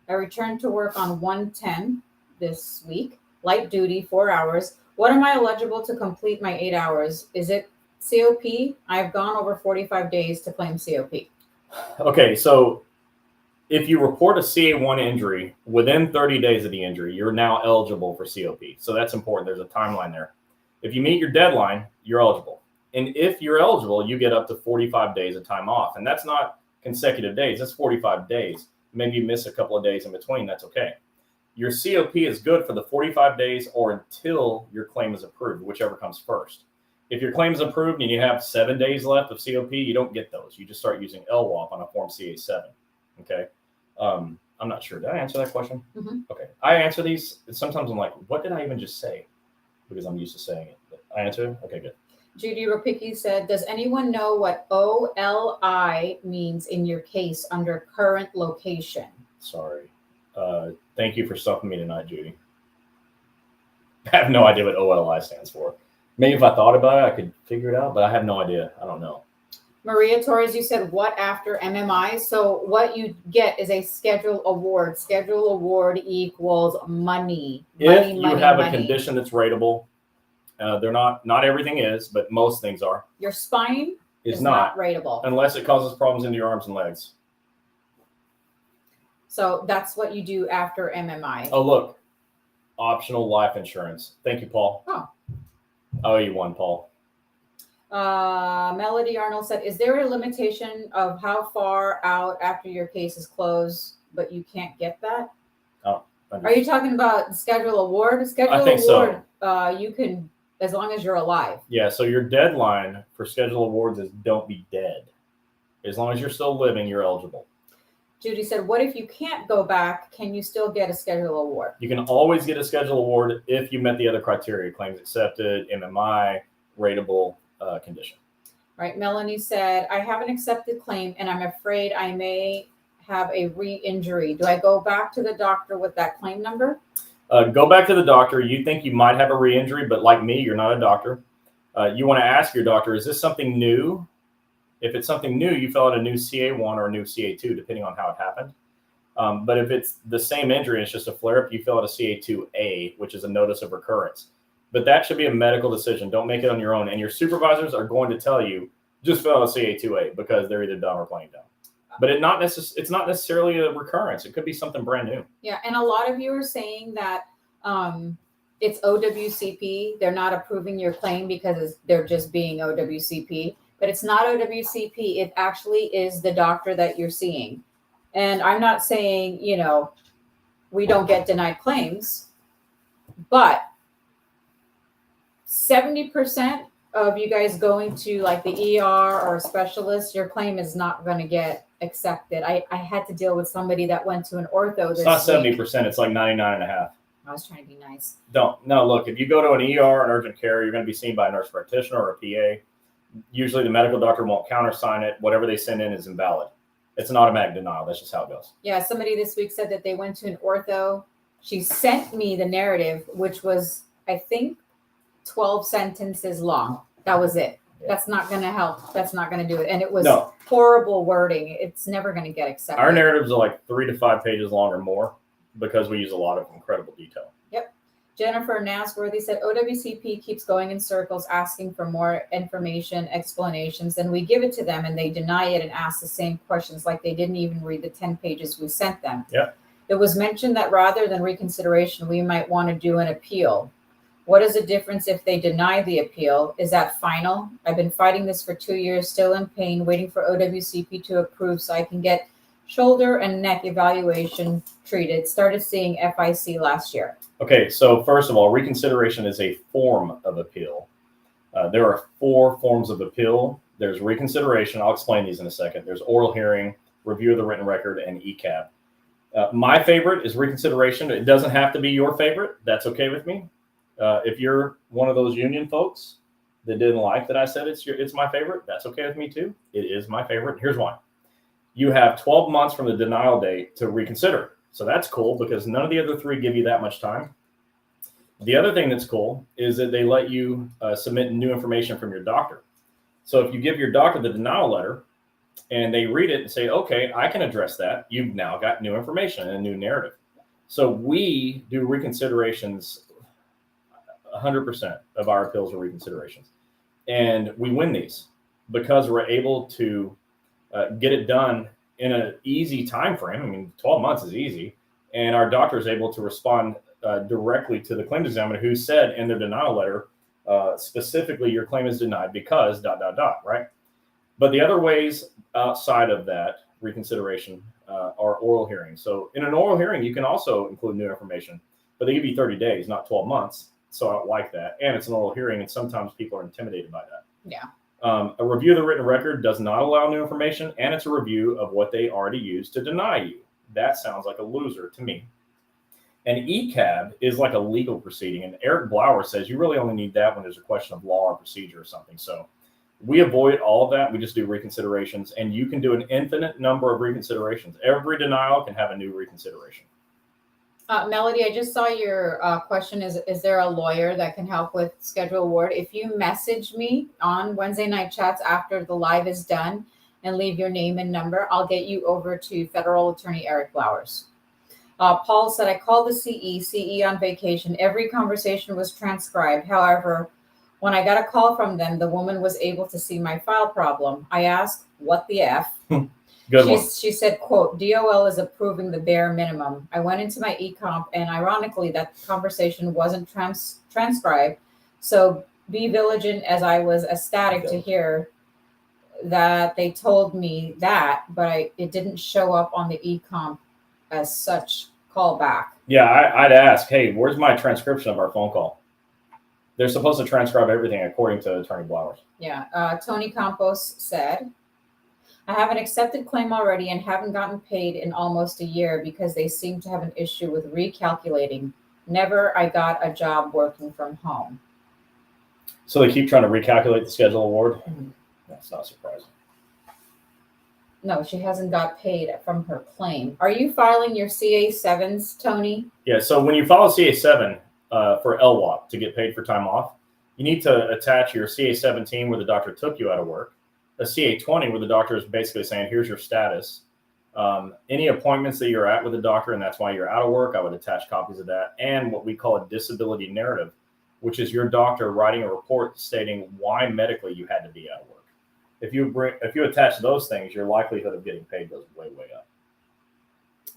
I returned to work on 1/10 this week, light duty, 4 hours. What am I eligible to complete my 8 hours? Is it COP? I've gone over 45 days to claim COP. Okay, so if you report a CA1 injury within 30 days of the injury, you're now eligible for COP. So that's important. There's a timeline there. If you meet your deadline, you're eligible. And if you're eligible, you get up to 45 days of time off. And that's not consecutive days. That's 45 days. Maybe you miss a couple of days in between. That's okay. Your COP is good for the 45 days or until your claim is approved, whichever comes first. If your claim is approved and you have 7 days left of COP, you don't get those. You just start using LWOP on a Form CA7. Okay. I'm not sure. Did I answer that question? Mm-hmm. Okay. I answer these. Sometimes I'm like, what did I even just say? Because I'm used to saying it. But I answer? Okay, good. Judy Ropicki said, does anyone know what OLI means in your case under current location? Sorry. Thank you for stumping me tonight, Judy. I have no idea what OLI stands for. Maybe if I thought about it, I could figure it out, but I have no idea. I don't know. Maria Torres, you said what after MMI? So what you get is a schedule award. Schedule award equals money. If you have a condition that's rateable, they're not everything is, but most things are. Your spine is not rateable. Unless it causes problems in your arms and legs. So that's what you do after MMI. Oh, look. Optional life insurance. Thank you, Paul. Oh. I owe you one, Paul. Melody Arnold said, is there a limitation of how far out after your case is closed, but you can't get that? Oh, are you talking about the schedule award? Schedule I think award, so. You can, as long as you're alive. Yeah, so your deadline for schedule awards is don't be dead. As long as you're still living, you're eligible. Judy said, what if you can't go back? Can you still get a schedule award? You can always get a schedule award if you met the other criteria, claims accepted, MMI, rateable condition. Right. Melanie said, I have an accepted claim and I'm afraid I may have a re-injury. Do I go back to the doctor with that claim number? Go back to the doctor. You think you might have a re-injury, but like me, you're not a doctor. You want to ask your doctor, is this something new? If it's something new, you fill out a new CA1 or a new CA2, depending on how it happened. But if it's the same injury, it's just a flare-up, you fill out a CA2A, which is a notice of recurrence. But that should be a medical decision. Don't make it on your own. And your supervisors are going to tell you, just fill out a CA2A because they're either dumb or playing dumb. But it's not necessarily a recurrence. It could be something brand new. Yeah, and a lot of you are saying that it's OWCP. They're not approving your claim because they're just being OWCP. But it's not OWCP. It actually is the doctor that you're seeing. And I'm not saying, we don't get denied claims, but 70% of you guys going to like the ER or a specialist, your claim is not going to get accepted. I had to deal with somebody that went to an ortho this week. It's not 70%. It's like 99.5%. I was trying to be nice. No, look, if you go to an ER, an urgent care, you're going to be seen by a nurse practitioner or a PA. Usually the medical doctor won't countersign it. Whatever they send in is invalid. It's an automatic denial. That's just how it goes. Yeah, somebody this week said that they went to an ortho. She sent me the narrative, which was, I think, 12 sentences long. That was it. Yeah. That's not going to help. That's not going to do it. And it was horrible wording. It's never going to get accepted. Our narratives are like 3 to 5 pages long or more because we use a lot of incredible detail. Yep. Jennifer Nasworthy said, OWCP keeps going in circles asking for more information, explanations, and we give it to them and they deny it and ask the same questions like they didn't even read the 10 pages we sent them. Yeah. It was mentioned that rather than reconsideration, we might want to do an appeal. What is the difference if they deny the appeal? Is that final? I've been fighting this for 2 years, still in pain, waiting for OWCP to approve so I can get shoulder and neck evaluation treated. Started seeing FIC last year. Okay, so first of all, reconsideration is a form of appeal. There are 4 forms of appeal. There's reconsideration. I'll explain these in a second. There's oral hearing, review of the written record, and ECAB. My favorite is reconsideration. It doesn't have to be your favorite. That's okay with me. If you're one of those union folks that didn't like that I said it's my favorite, that's okay with me too. It is my favorite. Here's why. You have 12 months from the denial date to reconsider. So that's cool because none of the other 3 give you that much time. The other thing that's cool is that they let you submit new information from your doctor. So if you give your doctor the denial letter and they read it and say, okay, I can address that, you've now got new information and a new narrative. So we do reconsiderations. 100% of our appeals are reconsiderations. And we win these because we're able to get it done in an easy time frame. I mean, 12 months is easy, and our doctor is able to respond directly to the claims examiner, who said in their denial letter, specifically, your claim is denied because ... right? But the other ways outside of that reconsideration are oral hearings. So in an oral hearing, you can also include new information, but they give you 30 days, not 12 months. So I don't like that. And it's an oral hearing, and sometimes people are intimidated by that. Yeah. A review of the written record does not allow new information, and it's a review of what they already used to deny you. That sounds like a loser to me. An ECAB is like a legal proceeding, and Eric Blauer says you really only need that when there's a question of law or procedure or something. So we avoid all of that. We just do reconsiderations, and you can do an infinite number of reconsiderations. Every denial can have a new reconsideration. Melody, I just saw your question. Is there a lawyer that can help with schedule award? If you message me on Wednesday night chats after the live is done and leave your name and number, I'll get you over to federal attorney Eric Blowers. Paul said, I called the CE on vacation. Every conversation was transcribed. However, when I got a call from them, the woman was able to see my file problem. I asked, what the F? She said, quote, DOL is approving the bare minimum. I went into my e-comp, and ironically, that conversation wasn't transcribed. So be vigilant, as I was ecstatic to hear that they told me that, but it didn't show up on the e-comp as such. Call back. Yeah, I'd ask, hey, where's my transcription of our phone call? They're supposed to transcribe everything according to Attorney Blowers. Yeah. Tony Campos said, I have an accepted claim already and haven't gotten paid in almost a year because they seem to have an issue with recalculating. Never I got a job working from home. So they keep trying to recalculate the schedule award? Mm-hmm. That's not surprising. No, she hasn't got paid from her claim. Are you filing your CA7s, Tony? Yeah, so when you file a CA7 for LWOP to get paid for time off, you need to attach your CA17 where the doctor took you out of work, a CA20 where the doctor is basically saying, here's your status. Any appointments that you're at with the doctor, and that's why you're out of work, I would attach copies of that, and what we call a disability narrative, which is your doctor writing a report stating why medically you had to be out of work. If you attach those things, your likelihood of getting paid goes way, way up.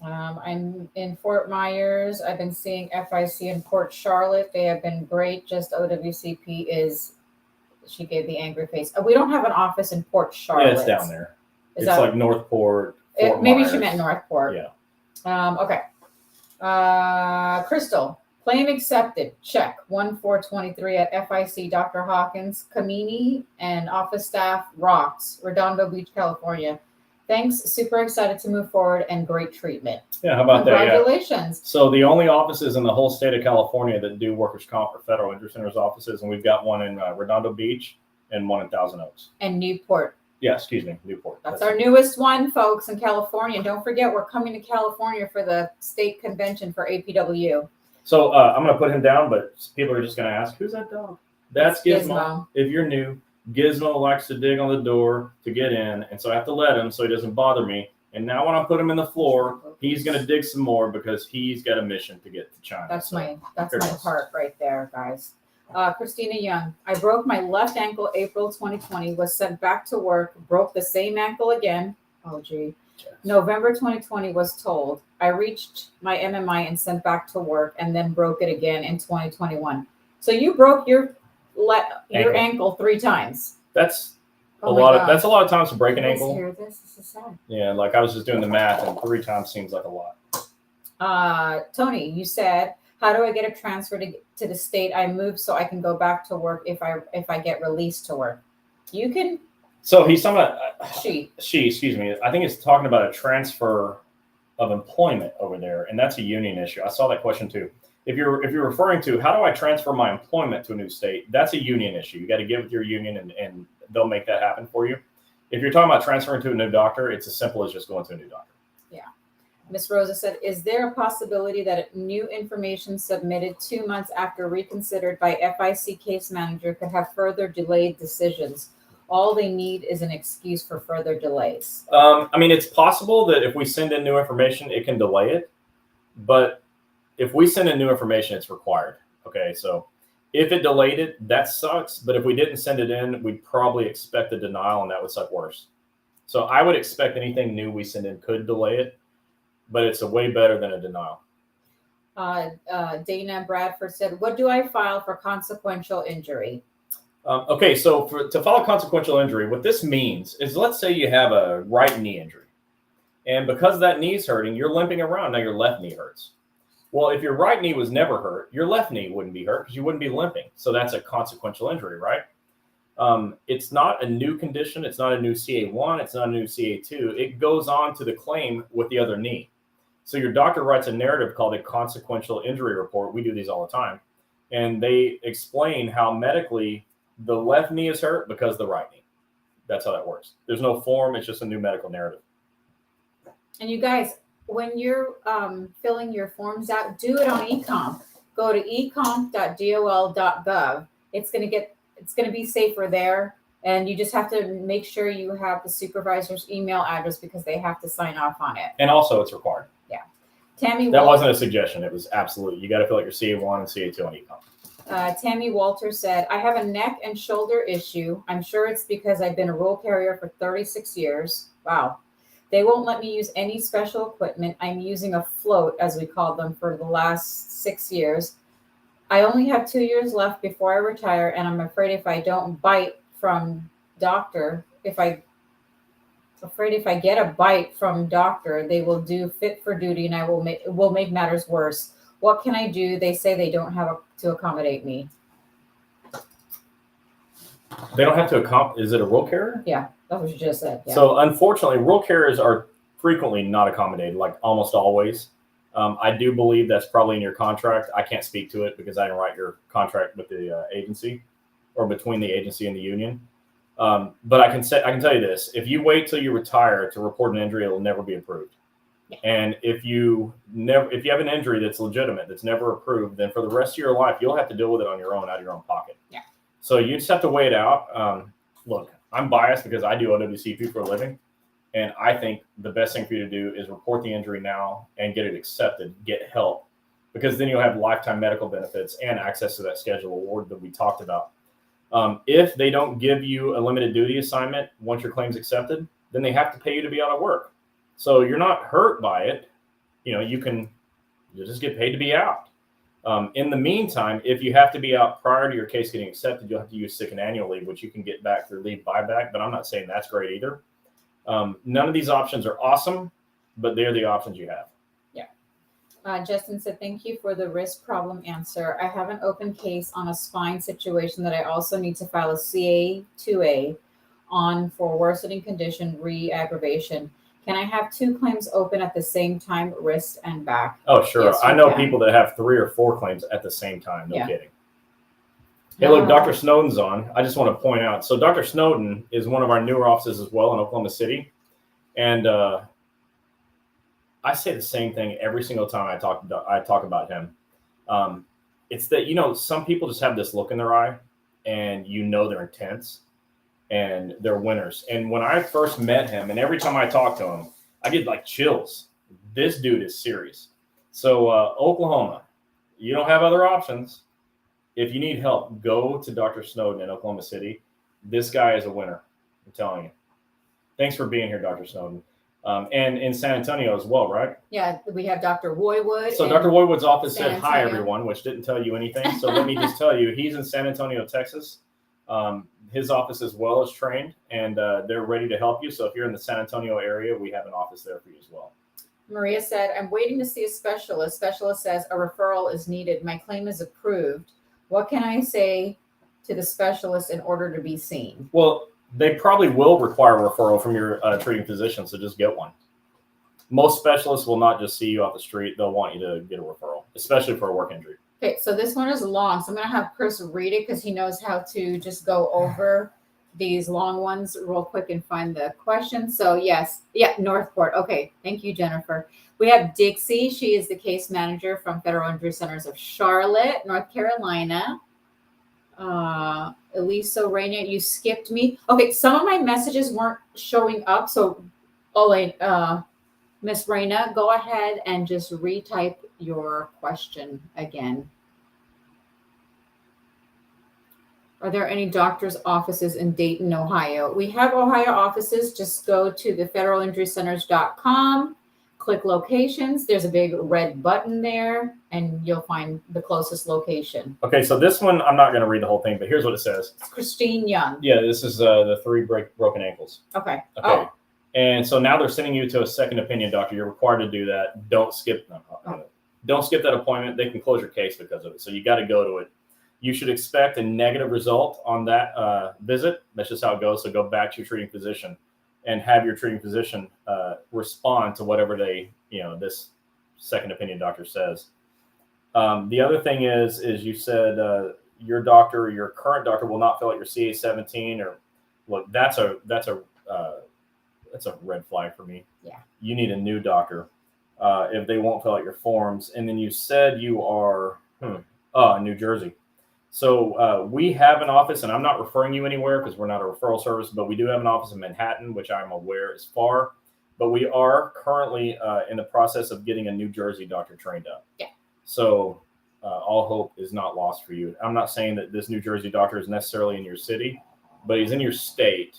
I'm in Fort Myers. I've been seeing FIC in Port Charlotte. They have been great. Just OWCP is, she gave the angry face. We don't have an office in Port Charlotte. Yeah, it's down there. It's like Northport. Maybe she meant Northport. Yeah. Okay. Crystal, claim accepted. Check. 1423 at FIC. Dr. Hawkins, Kamini, and office staff rocks. Redondo Beach, California. Thanks. Super excited to move forward and great treatment. Yeah, how about that? Congratulations. Yeah. So the only offices in the whole state of California that do workers' comp are Federal Injury Centers offices, and we've got one in Redondo Beach and one in Thousand Oaks. And Newport. Yeah, excuse me, Newport. That's our newest one, folks, in California. Don't forget, we're coming to California for the state convention for APW. So I'm going to put him down, but people are just going to ask, who's that dog? That's Gizmo. If you're new, Gizmo likes to dig on the door to get in, and so I have to let him so he doesn't bother me. And now when I put him in the floor, he's going to dig some more because he's got a mission to get to China. That's my part right there, guys. Christina Young, I broke my left ankle April 2020, was sent back to work, broke the same ankle again. Oh, gee. November 2020 was told. I reached my MMI and sent back to work and then broke it again in 2021. So you broke your ankle 3 times. That's a lot of times to break an ankle. Hear this? This is sad. Yeah, like I was just doing the math, and 3 times seems like a lot. Tony, you said, how do I get a transfer to the state I moved so I can go back to work if I get released to work? You can. So he's talking about she, excuse me. I think he's talking about a transfer of employment over there, and that's a union issue. I saw that question too. If you're referring to how do I transfer my employment to a new state, that's a union issue. You got to get with your union, and they'll make that happen for you. If you're talking about transferring to a new doctor, it's as simple as just going to a new doctor. Yeah. Ms. Rosa said, is there a possibility that new information submitted 2 months after reconsidered by FIC case manager could have further delayed decisions? All they need is an excuse for further delays. I mean, it's possible that if we send in new information, it can delay it. But if we send in new information, it's required. Okay, so if it delayed it, that sucks. But if we didn't send it in, we'd probably expect a denial, and that would suck worse. So I would expect anything new we send in could delay it, but it's a way better than a denial. Dana Bradford said, what do I file for consequential injury? Okay, so to file consequential injury, what this means is, let's say you have a right knee injury, and because that knee's hurting, you're limping around. Now your left knee hurts. Well, if your right knee was never hurt, your left knee wouldn't be hurt because you wouldn't be limping. So that's a consequential injury, right? It's not a new condition. It's not a new CA1. It's not a new CA2. It goes on to the claim with the other knee. So your doctor writes a narrative called a consequential injury report. We do these all the time. And they explain how medically the left knee is hurt because of the right knee. That's how that works. There's no form. It's just a new medical narrative. And you guys, when you're filling your forms out, do it on eComp. Go to ecomp.dol.gov. It's going to be safer there. And you just have to make sure you have the supervisor's email address because they have to sign off on it. And also it's required. Yeah. Tammy That wasn't a suggestion. It was absolutely. You got to fill out your CA1 and CA2 on eComp. Tammy Walter said, I have a neck and shoulder issue. I'm sure it's because I've been a roll carrier for 36 years. Wow. They won't let me use any special equipment. I'm using a float, as we call them, for the last 6 years. I only have 2 years left before I retire, and I'm afraid if I don't bite from doctor, if I get a bite from doctor, they will do fit for duty, and it will make matters worse. What can I do? They say they don't have to accommodate me. They don't have to accommodate. Is it a roll carrier? Yeah, that's what you just said. Yeah. So unfortunately, roll carriers are frequently not accommodated, like almost always. I do believe that's probably in your contract. I can't speak to it because I didn't write your contract with the agency or between the agency and the union. But I can tell you this: if you wait till you retire to report an injury, it will never be approved. Yeah. And if you have an injury that's legitimate, that's never approved, then for the rest of your life, you'll have to deal with it on your own, out of your own pocket. Yeah. So you just have to weigh it out. Look, I'm biased because I do OWCP for a living. And I think the best thing for you to do is report the injury now and get it accepted, get help, because then you'll have lifetime medical benefits and access to that schedule award that we talked about. If they don't give you a limited duty assignment once your claim's accepted, then they have to pay you to be out of work. So you're not hurt by it. You just get paid to be out. In the meantime, if you have to be out prior to your case getting accepted, you'll have to use sick and annual leave, which you can get back through leave buyback, but I'm not saying that's great either. None of these options are awesome, but they're the options you have. Yeah. Justin said, thank you for the risk problem answer. I have an open case on a spine situation that I also need to file a CA2A on for worsening condition re-aggravation. Can I have 2 claims open at the same time, wrist and back? Oh, sure. Yes, I know can. people that have 3 or 4 claims at the same time. No Yeah. kidding. Hey, look, Dr. Snowden's on. I just want to point out. So Dr. Snowden is one of our newer offices as well in Oklahoma City. And I say the same thing every single time I talk about him. It's that, some people just have this look in their eye and they're intense and they're winners. And when I first met him and every time I talk to him, I get like chills. This dude is serious. So Oklahoma, you don't have other options. If you need help, go to Dr. Snowden in Oklahoma City. This guy is a winner. I'm telling you. Thanks for being here, Dr. Snowden. And in San Antonio as well, right? Yeah, we have Dr. Woywood. So Dr. Woywood's office San said hi, Antonio. everyone, which didn't tell you anything. So let me just tell you, he's in San Antonio, Texas. His office as well is trained, and they're ready to help you. So if you're in the San Antonio area, we have an office there for you as well. Maria said, I'm waiting to see a specialist. Specialist says a referral is needed. My claim is approved. What can I say to the specialist in order to be seen? Well, they probably will require a referral from your treating physician, so just get one. Most specialists will not just see you off the street. They'll want you to get a referral, especially for a work injury. Okay, so this one is long, so I'm going to have Chris read it because he knows how to just go over these long ones real quick and find the question. So yes, Northport. Okay, thank you, Jennifer. We have Dixie. She is the case manager from Federal Injury Centers of Charlotte, North Carolina. Elisa Raina, you skipped me. Okay, some of my messages weren't showing up. So, Miss Raina, go ahead and just retype your question again. Are there any doctor's offices in Dayton, Ohio? We have Ohio offices. Just go to the federalinjurycenters.com, click locations. There's a big red button there, and you'll find the closest location. Okay, so this one, I'm not going to read the whole thing, but here's what it says. It's Christine Young. Yeah, this is the 3 broken ankles. Okay. Okay. Oh. And so now they're sending you to a second opinion doctor. You're required to do that. Don't skip that appointment. They can close your case because of it. So you got to go to it. You should expect a negative result on that visit. That's just how it goes. So go back to your treating physician and have your treating physician respond to whatever this second opinion doctor says. The other thing is you said your current doctor will not fill out your CA-17 or look, that's a red flag for me. Yeah. You need a new doctor if they won't fill out your forms. And then you said you are New Jersey. So we have an office, and I'm not referring you anywhere because we're not a referral service, but we do have an office in Manhattan, which I'm aware is far. But we are currently in the process of getting a New Jersey doctor trained up. Yeah. So all hope is not lost for you. I'm not saying that this New Jersey doctor is necessarily in your city, but he's in your state,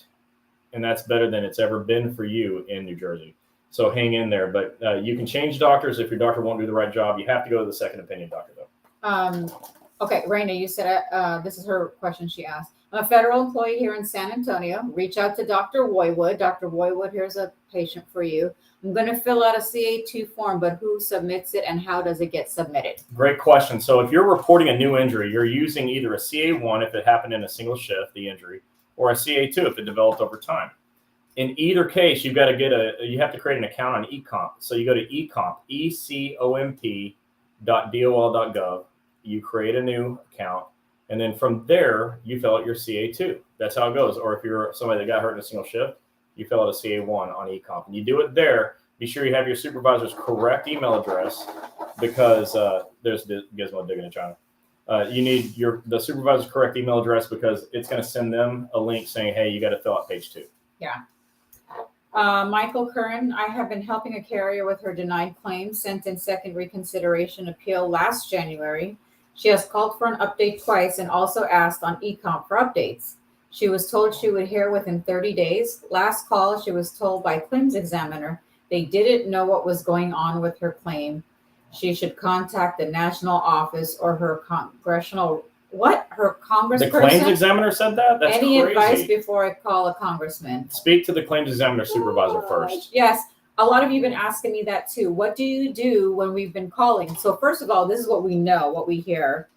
and that's better than it's ever been for you in New Jersey. So hang in there. But you can change doctors if your doctor won't do the right job. You have to go to the second opinion doctor, though. Okay, Raina, you said this is her question she asked. I'm a federal employee here in San Antonio. Reach out to Dr. Woywood. Dr. Woywood, here's a patient for you. I'm going to fill out a CA2 form, but who submits it and how does it get submitted? Great question. So if you're reporting a new injury, you're using either a CA1 if it happened in a single shift, the injury, or a CA2 if it developed over time. In either case, you have to create an account on eComp. So you go to eComp, ecomp.dol.gov. You create a new account, and then from there, you fill out your CA2. That's how it goes. Or if you're somebody that got hurt in a single shift, you fill out a CA1 on eComp. And you do it there. Be sure you have your supervisor's correct email address because there's the Gizmo digging in China. You need the supervisor's correct email address because it's going to send them a link saying, hey, you got to fill out page 2. Yeah. Michael Curran, I have been helping a carrier with her denied claim sent in second reconsideration appeal last January. She has called for an update twice and also asked on eComp for updates. She was told she would hear within 30 days. Last call, she was told by claims examiner they didn't know what was going on with her claim. She should contact the national office or her congressperson. The claims examiner said that? That's Any crazy. advice before I call a congressman? Speak to the claims examiner supervisor first. Yes. A lot of you have been asking me that too. What do you do when we've been calling? So first of all, this is what we know, what we hear.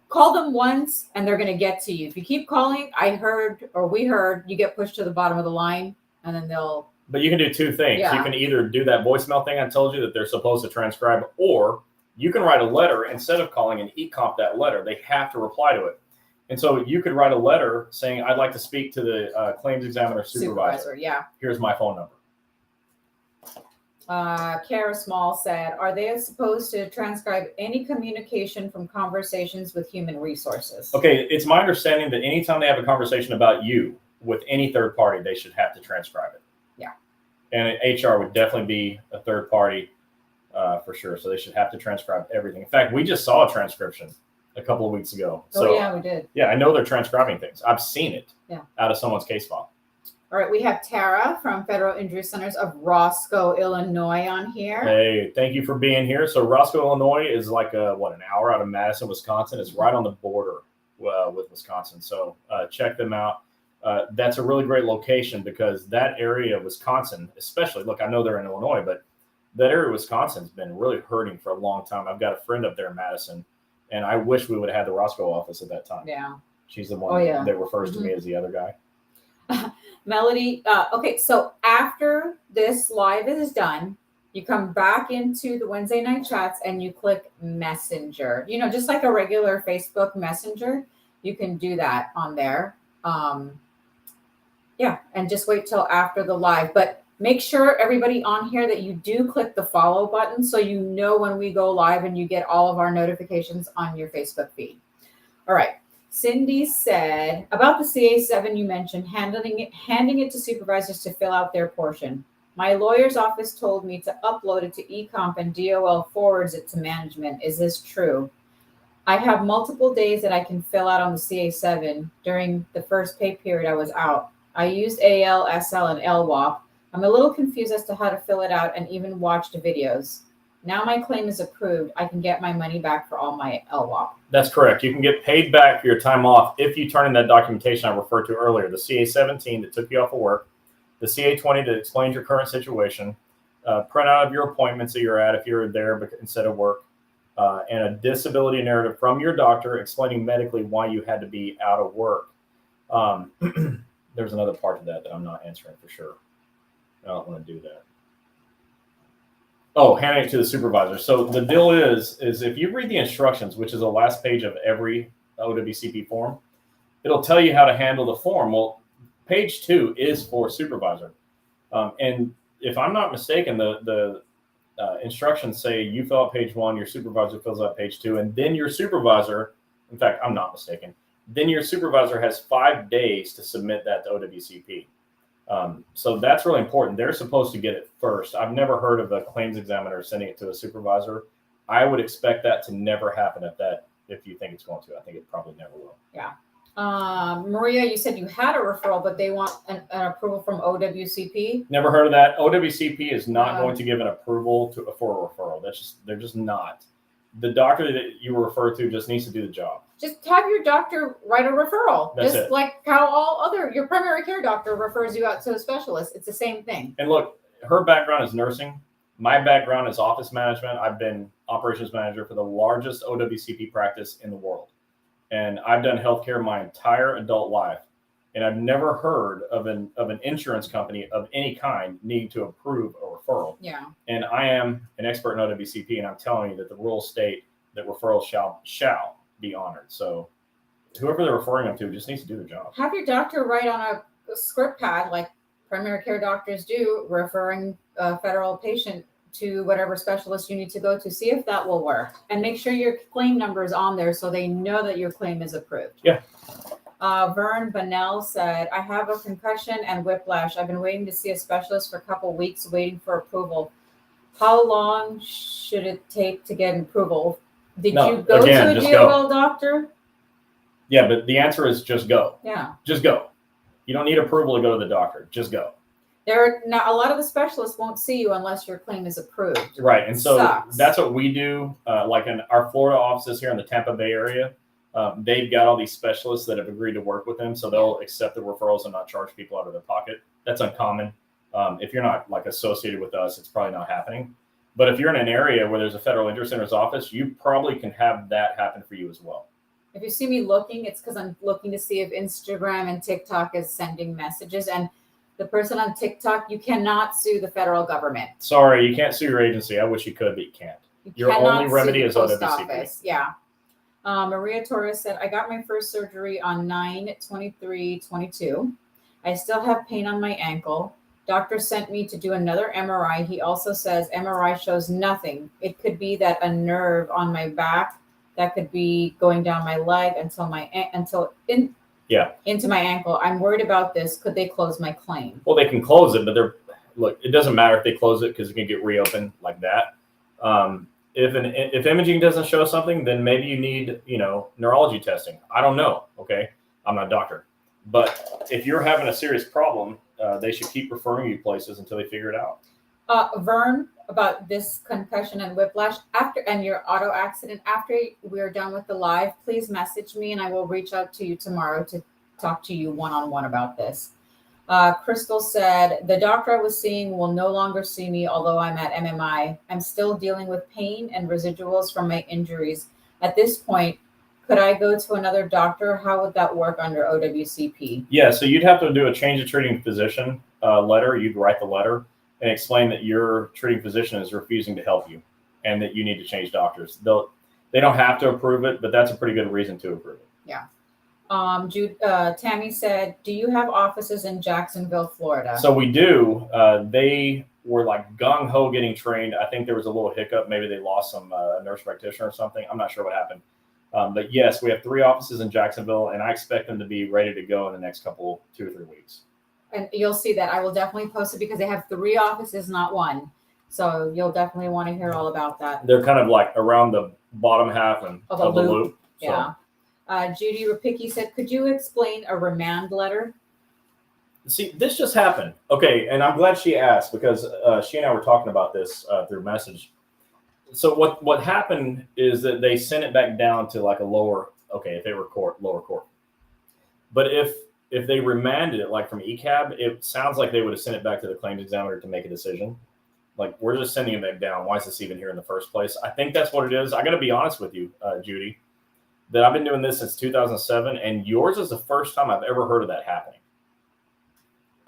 Call them once and they're going to get to you. If you keep calling, we heard, you get pushed to the bottom of the line and then they'll. But you can do two things. Yeah. You can either do that voicemail thing I told you that they're supposed to transcribe, or you can write a letter instead of calling and eComp that letter. They have to reply to it. And so you could write a letter saying, I'd like to speak to the claims examiner supervisor. Yeah. Here's my phone number. Kara Small said, are they supposed to transcribe any communication from conversations with human resources? Okay, it's my understanding that anytime they have a conversation about you with any third party, they should have to transcribe it. Yeah. And HR would definitely be a third party for sure. So they should have to transcribe everything. In fact, we just saw a transcription a couple of weeks ago. So, yeah, we did. Yeah, I know they're transcribing things. I've seen it out of someone's case file. All right, we have Tara from Federal Injury Centers of Roscoe, Illinois on here. Hey, thank you for being here. So Roscoe, Illinois is like an hour out of Madison, Wisconsin. It's right on the border with Wisconsin. So check them out. That's a really great location because that area of Wisconsin, especially, look, I know they're in Illinois, but that area of Wisconsin's been really hurting for a long time. I've got a friend up there in Madison, and I wish we would have had the Roscoe office at that time. Yeah. She's the one that refers to me as the other guy. Melody, okay, so after this live is done, you come back into the Wednesday night chats and you click Messenger. You know, just like a regular Facebook Messenger, you can do that on there. And just wait till after the live. But make sure everybody on here that you do click the follow button so you know when we go live and you get all of our notifications on your Facebook feed. All right. Cindy said about the CA7 you mentioned, handing it to supervisors to fill out their portion. My lawyer's office told me to upload it to eComp and DOL forwards it to management. Is this true? I have multiple days that I can fill out on the CA7. During the first pay period, I was out. I used AL, SL, and LWAP. I'm a little confused as to how to fill it out and even watched videos. Now my claim is approved. I can get my money back for all my LWAP. That's correct. You can get paid back for your time off if you turn in that documentation I referred to earlier, the CA-17 that took you off of work, the CA-20 that explains your current situation, print out of your appointments that you're at if you're there instead of work, and a disability narrative from your doctor explaining medically why you had to be out of work. There's another part to that I'm not answering for sure. I don't want to do that. Oh, handing it to the supervisor. So the deal is if you read the instructions, which is the last page of every OWCP form, it'll tell you how to handle the form. Well, page 2 is for supervisor. And if I'm not mistaken, the instructions say you fill out page 1, your supervisor fills out page 2, and then your supervisor, in fact, I'm not mistaken, then your supervisor has 5 days to submit that to OWCP. So that's really important. They're supposed to get it first. I've never heard of a claims examiner sending it to a supervisor. I would expect that to never happen if you think it's going to. I think it probably never will. Yeah. Maria, you said you had a referral, but they want an approval from OWCP. Never heard of that. OWCP is not going to give an approval for a referral. They're just not. The doctor that you refer to just needs to do the job. Just have your doctor write a referral. That's just it. Like how your primary care doctor refers you out to a specialist. It's the same thing. And look, her background is nursing. My background is office management. I've been operations manager for the largest OWCP practice in the world. And I've done healthcare my entire adult life. And I've never heard of an insurance company of any kind needing to approve a referral. Yeah. And I am an expert in OWCP, and I'm telling you that the rules state that referrals shall be honored. So whoever they're referring them to just needs to do their job. Have your doctor write on a script pad like primary care doctors do, referring a federal patient to whatever specialist you need to go to. See if that will work. And make sure your claim number is on there so they know that your claim is approved. Yeah. Vern Bonnell said, I have a concussion and whiplash. I've been waiting to see a specialist for a couple of weeks, waiting for approval. How long should it take to get approval? Did you go to a DOL doctor? Yeah, but the answer is just go. Yeah. Just go. You don't need approval to go to the doctor. Just go. A lot of the specialists won't see you unless your claim is approved. Right. And so Sucks. That's what we do. Like in our Florida offices here in the Tampa Bay area, they've got all these specialists that have agreed to work with them. So they'll accept the referrals and not charge people out of their pocket. That's uncommon. If you're not like associated with us, it's probably not happening. But if you're in an area where there's a federal injury center's office, you probably can have that happen for you as well. If you see me looking, it's because I'm looking to see if Instagram and TikTok is sending messages. And the person on TikTok, you cannot sue the federal government. Sorry, you can't sue your agency. I wish you could, but you can't. Your only remedy is OWCP. Yeah. Maria Torres said, I got my first surgery on 9/23/22. I still have pain on my ankle. Doctor sent me to do another MRI. He also says MRI shows nothing. It could be that a nerve on my back that could be going down my leg into my ankle. I'm worried about this. Could they close my claim? Well, they can close it, but it doesn't matter if they close it because it can get reopened like that. If imaging doesn't show something, then maybe you need, neurology testing. I don't know. Okay. I'm not a doctor, but if you're having a serious problem, they should keep referring you places until they figure it out. Vern, about this concussion and whiplash and your auto accident, after we're done with the live, please message me and I will reach out to you tomorrow to talk to you one-on-one about this. Crystal said, the doctor I was seeing will no longer see me, although I'm at MMI. I'm still dealing with pain and residuals from my injuries. At this point, could I go to another doctor? How would that work under OWCP? Yeah, so you'd have to do a change of treating physician letter. You'd write the letter and explain that your treating physician is refusing to help you and that you need to change doctors. They don't have to approve it, but that's a pretty good reason to approve it. Yeah. Tammy said, do you have offices in Jacksonville, Florida? So we do. They were like gung-ho getting trained. I think there was a little hiccup. Maybe they lost some nurse practitioner or something. I'm not sure what happened. But yes, we have 3 offices in Jacksonville, and I expect them to be ready to go in the next 2 or 3 weeks. And you'll see that. I will definitely post it because they have 3 offices, not 1. So you'll definitely want to hear all about that. They're kind of like around the bottom half Of of a the loop. loop. So. Yeah. Judy Rapicki said, could you explain a remand letter? See, this just happened. Okay, and I'm glad she asked because she and I were talking about this through message. So what happened is that they sent it back down to like a lower. Okay, if they were lower court. But if they remanded it like from ECAB, it sounds like they would have sent it back to the claims examiner to make a decision. Like, we're just sending it back down. Why is this even here in the first place? I think that's what it is. I got to be honest with you, Judy, that I've been doing this since 2007, and yours is the first time I've ever heard of that happening.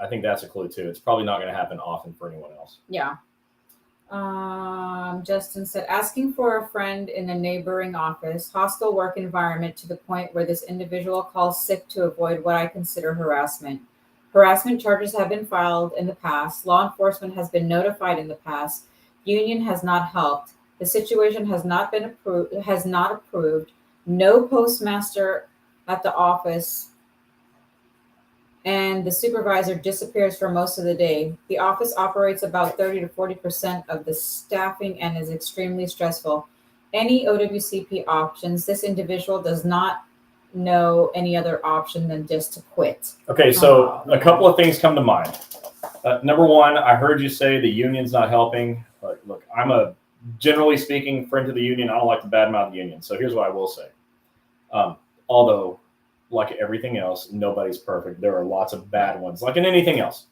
I think that's a clue too. It's probably not going to happen often for anyone else. Yeah. Justin said, asking for a friend in a neighboring office, hostile work environment to the point where this individual calls sick to avoid what I consider harassment. Harassment charges have been filed in the past. Law enforcement has been notified in the past. Union has not helped. The situation has not been approved. No postmaster at the office, and the supervisor disappears for most of the day. The office operates about 30 to 40% of the staffing and is extremely stressful. Any OWCP options? This individual does not know any other option than just to quit. Okay, so a couple of things come to mind. Number one, I heard you say the union's not helping. Look, I'm a, generally speaking, friend to the union. I don't like to badmouth the union. So here's what I will say. Although, like everything else, nobody's perfect. There are lots of bad ones, like in anything else.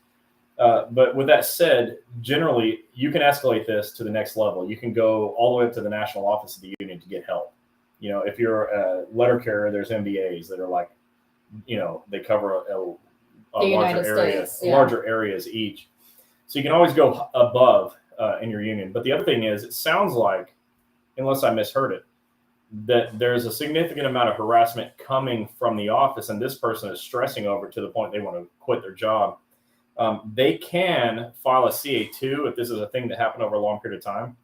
But with that said, generally, you can escalate this to the next level. You can go all the way up to the national office of the union to get help. You know, if you're a letter carrier, there's MBAs that are like, you know, they cover a larger area, larger areas each. So you can always go above in your union. But the other thing is, it sounds like, unless I misheard it, that there's a significant amount of harassment coming from the office, and this person is stressing over it to the point they want to quit their job. They can file a CA2 if this is a thing that happened over a long period of time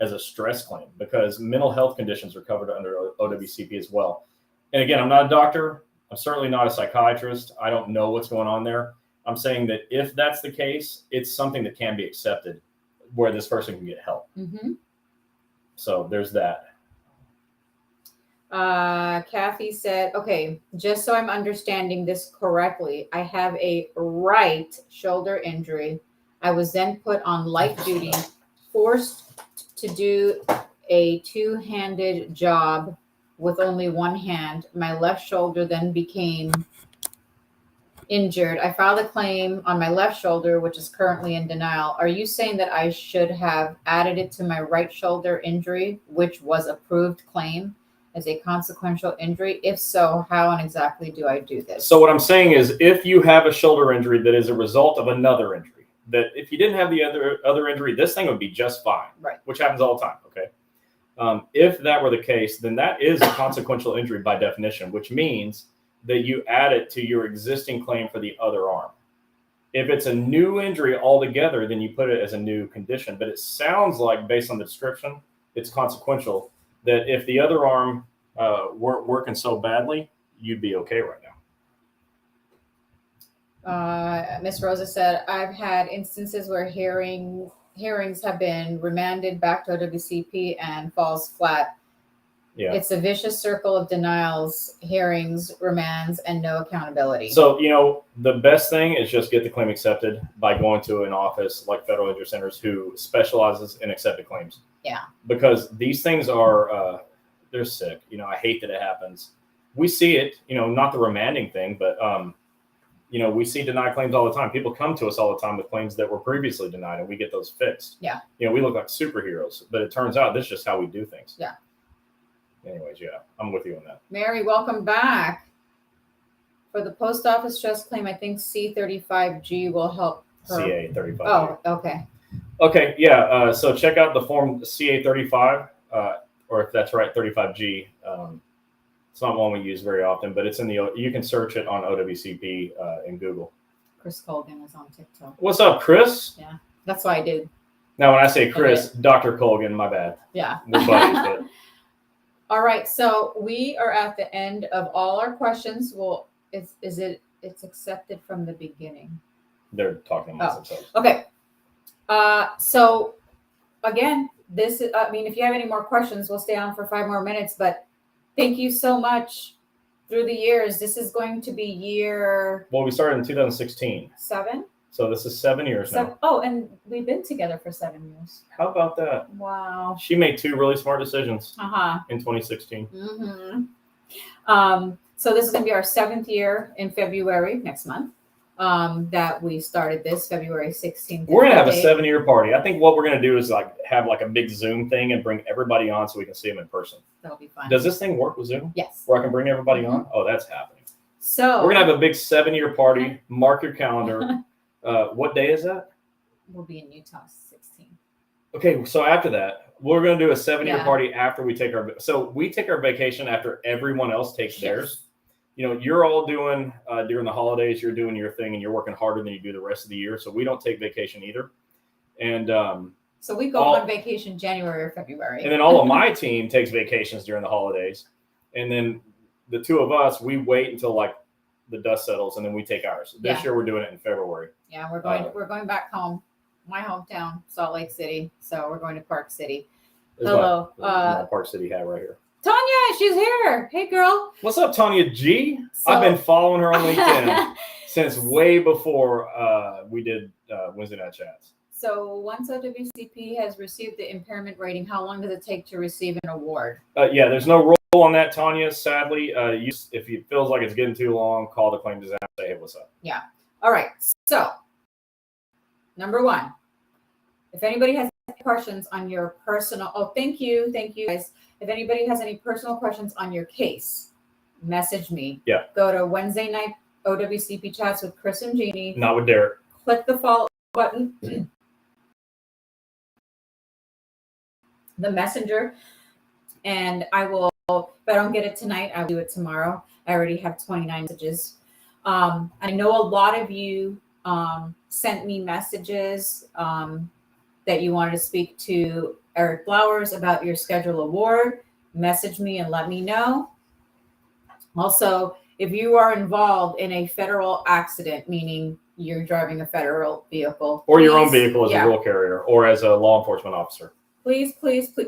as a stress claim, because mental health conditions are covered under OWCP as well. And again, I'm not a doctor. I'm certainly not a psychiatrist. I don't know what's going on there. I'm saying that if that's the case, it's something that can be accepted where this person can get help. Mm-hmm. So there's that. Kathy said, okay, just so I'm understanding this correctly, I have a right shoulder injury. I was then put on light duty, forced to do a two-handed job with only one hand. My left shoulder then became injured. I filed a claim on my left shoulder, which is currently in denial. Are you saying that I should have added it to my right shoulder injury, which was approved claim, as a consequential injury? If so, how and exactly do I do this? So what I'm saying is, if you have a shoulder injury that is a result of another injury, that if you didn't have the other injury, this thing would be just fine, right? Which happens all the time, okay? If that were the case, then that is a consequential injury by definition, which means that you add it to your existing claim for the other arm. If it's a new injury altogether, then you put it as a new condition. But it sounds like, based on the description, it's consequential, that if the other arm weren't working so badly, you'd be okay right now. Miss Rosa said, I've had instances where hearings have been remanded back to OWCP and falls flat. Yeah. It's a vicious circle of denials, hearings, remands, and no accountability. So, you know, the best thing is just get the claim accepted by going to an office like Federal Injury Centers who specializes in accepted claims. Yeah. Because these things are, they're sick. You know, I hate that it happens. We see it, you know, not the remanding thing, but, you know, we see denied claims all the time. People come to us all the time with claims that were previously denied, and we get those fixed. Yeah. You know, we look like superheroes, but it turns out this is just how we do things. Yeah. Anyways, yeah, I'm with you on that. Mary, welcome back. For the post office stress claim, I think C35G will help her. CA35G. Oh, okay. Okay, yeah. So check out the form CA35, or if that's right, 35G. It's not one we use very often, but it's in the. You can search it on OWCP in Google. Chris Colgan is on TikTok. What's up, Chris? Yeah, that's why I did. Now, when I say Chris, okay. Dr. Colgan, my bad. Yeah. We're buddies, but. All right, so we are at the end of all our questions. Well, it's accepted from the beginning. They're talking about themselves. Okay. So again, this is, I mean, if you have any more questions, we'll stay on for 5 more minutes, but thank you so much through the years. This is going to be year Well, we started in 2016. 7. So this is 7 years now. Oh, and we've been together for 7 years. How about that? Wow. She made 2 really smart decisions Uh-huh. in 2016. So this is going to be our 7th year in February next month that we started this, February 16th. We're gonna have a 7-year party. I think what we're gonna do is like have like a big Zoom thing and bring everybody on so we can see them in person. That'll be fun. Does this thing work with Zoom? Yes. Where I can bring everybody on? Oh, that's happening. So we're gonna have a big 7-year party. Mark your calendar. What day is that? We'll be in Utah 16. Okay, so after that, we're gonna do a 7-year Yeah. party after we take our. So we take our vacation after everyone else takes theirs. You know, you're all doing during the holidays, you're doing your thing and you're working harder than you do the rest of the year. So we don't take vacation either. And so we go on vacation January or February. And then all of my team takes vacations during the holidays. And then the 2 of us, we wait until like the dust settles and then we take ours. This year we're doing it in February. Yeah, we're going back home, my hometown, Salt Lake City. So we're going to Park City. Hello. My Park City hat right here. Tanya, she's here. Hey, girl. What's up, Tanya G? I've been following her on LinkedIn since way before we did Wednesday Night Chats. So once OWCP has received the impairment rating, how long does it take to receive an award? Yeah, there's no rule on that, Tanya. Sadly, if it feels like it's getting too long, call the claim disaster. Say, hey, what's up? Yeah. All right. So, number 1, if anybody has questions on your personal, thank you guys. If anybody has any personal questions on your case, message me. Yeah. Go to Wednesday night OWCP chats with Chris and Gini. Not with Derek. Click the follow button. The messenger, and I will, if I don't get it tonight, I'll do it tomorrow. I already have 29 messages. I know a lot of you sent me messages that you wanted to speak to Eric Blowers about your schedule award. Message me and let me know. Also, if you are involved in a federal accident, meaning you're driving a federal vehicle. Or your own vehicle as a rural carrier or as a law enforcement officer. Please.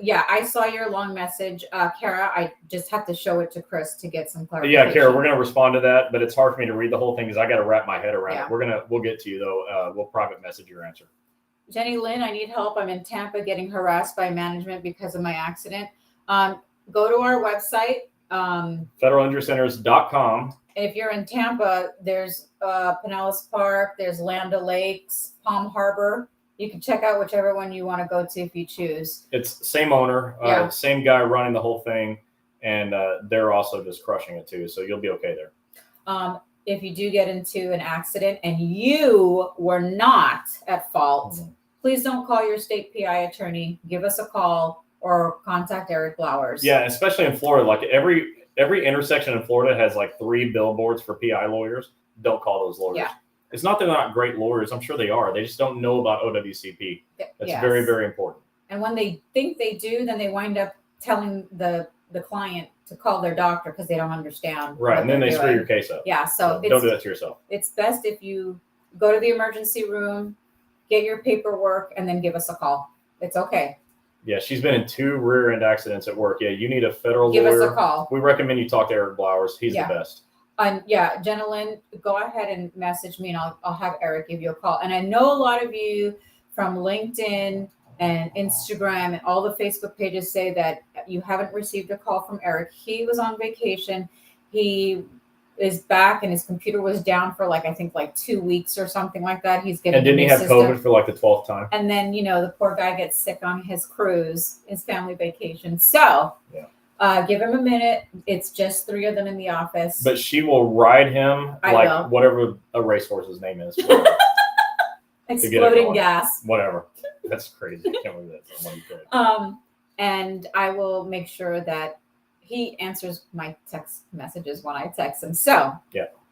Yeah, I saw your long message. Kara, I just have to show it to Chris to get some clarification. Yeah, Kara, we're going to respond to that, but it's hard for me to read the whole thing because I got to wrap my head around it. We'll get to you though. We'll private message your answer. Jenny Lynn, I need help. I'm in Tampa getting harassed by management because of my accident. Go to our website. Federalinjurycenters.com. If you're in Tampa, there's Pinellas Park, there's Land O'Lakes, Palm Harbor. You can check out whichever one you want to go to if you choose. It's same owner, same guy running the whole thing, and they're also just crushing it too. So you'll be okay there. If you do get into an accident and you were not at fault, please don't call your state PI attorney. Give us a call or contact Eric Blowers. Yeah, especially in Florida, like every intersection in Florida has like 3 billboards for PI lawyers. Don't call those lawyers. Yeah. It's not they're not great lawyers. I'm sure they are. They just don't know about OWCP. That's very, very important. And when they think they do, then they wind up telling the client to call their doctor because they don't understand. Right, and then they screw your case up. Yeah, so don't do that to yourself. It's best if you go to the emergency room, get your paperwork, and then give us a call. It's okay. Yeah, she's been in 2 rear end accidents at work. Yeah, you need a federal lawyer. Give us a call. We recommend you talk to Eric Blowers. He's the best. Jenna Lynn, go ahead and message me and I'll have Eric give you a call. And I know a lot of you from LinkedIn and Instagram and all the Facebook pages say that you haven't received a call from Eric. He was on vacation. He is back and his computer was down for I think 2 weeks or something like that. He's getting. And didn't he have COVID for the 12th time? And then, the poor guy gets sick on his cruise, his family vacation. So give him a minute. It's just 3 of them in the office. But she will ride him whatever a racehorse's name is. Exploding gas. Whatever. That's crazy. I can't believe that. And I will make sure that he answers my text messages when I text him. So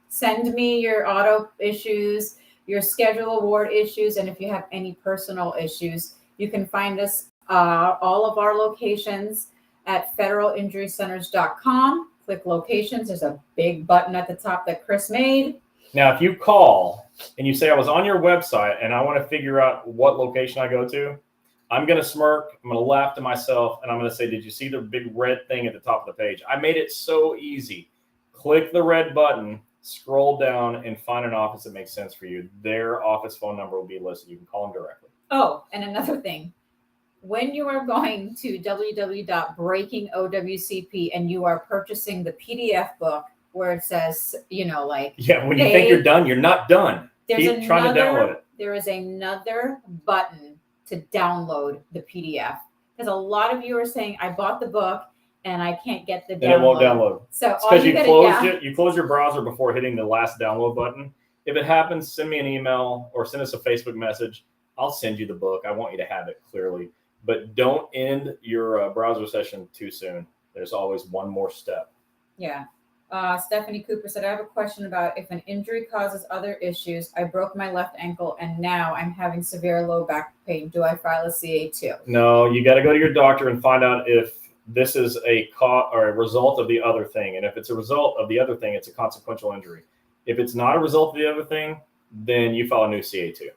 send me your auto issues, your schedule award issues, and if you have any personal issues, you can find us all of our locations at federalinjurycenters.com. Click locations. There's a big button at the top that Chris made. Now, if you call and you say, I was on your website and I want to figure out what location I go to, I'm going to smirk, I'm going to laugh to myself, and I'm going to say, did you see the big red thing at the top of the page? I made it so easy. Click the red button, scroll down, and find an office that makes sense for you. Their office phone number will be listed. You can call them directly. Oh, and another thing. When you are going to www.breakingowcp and you are purchasing the PDF book where it says, like... Yeah, when you think you're done, you're not done. Keep trying to download it. There is another button to download the PDF. Because a lot of you are saying, I bought the book and I can't get the download. And it won't download. So because you closed it. You close your browser before hitting the last download button. If it happens, send me an email or send us a Facebook message. I'll send you the book. I want you to have it clearly. But don't end your browser session too soon. There's always one more step. Yeah. Stephanie Cooper said, I have a question about if an injury causes other issues. I broke my left ankle and now I'm having severe low back pain. Do I file a CA2? No, you got to go to your doctor and find out if this is a result of the other thing. And if it's a result of the other thing, it's a consequential injury. If it's not a result of the other thing, then you file a new CA2.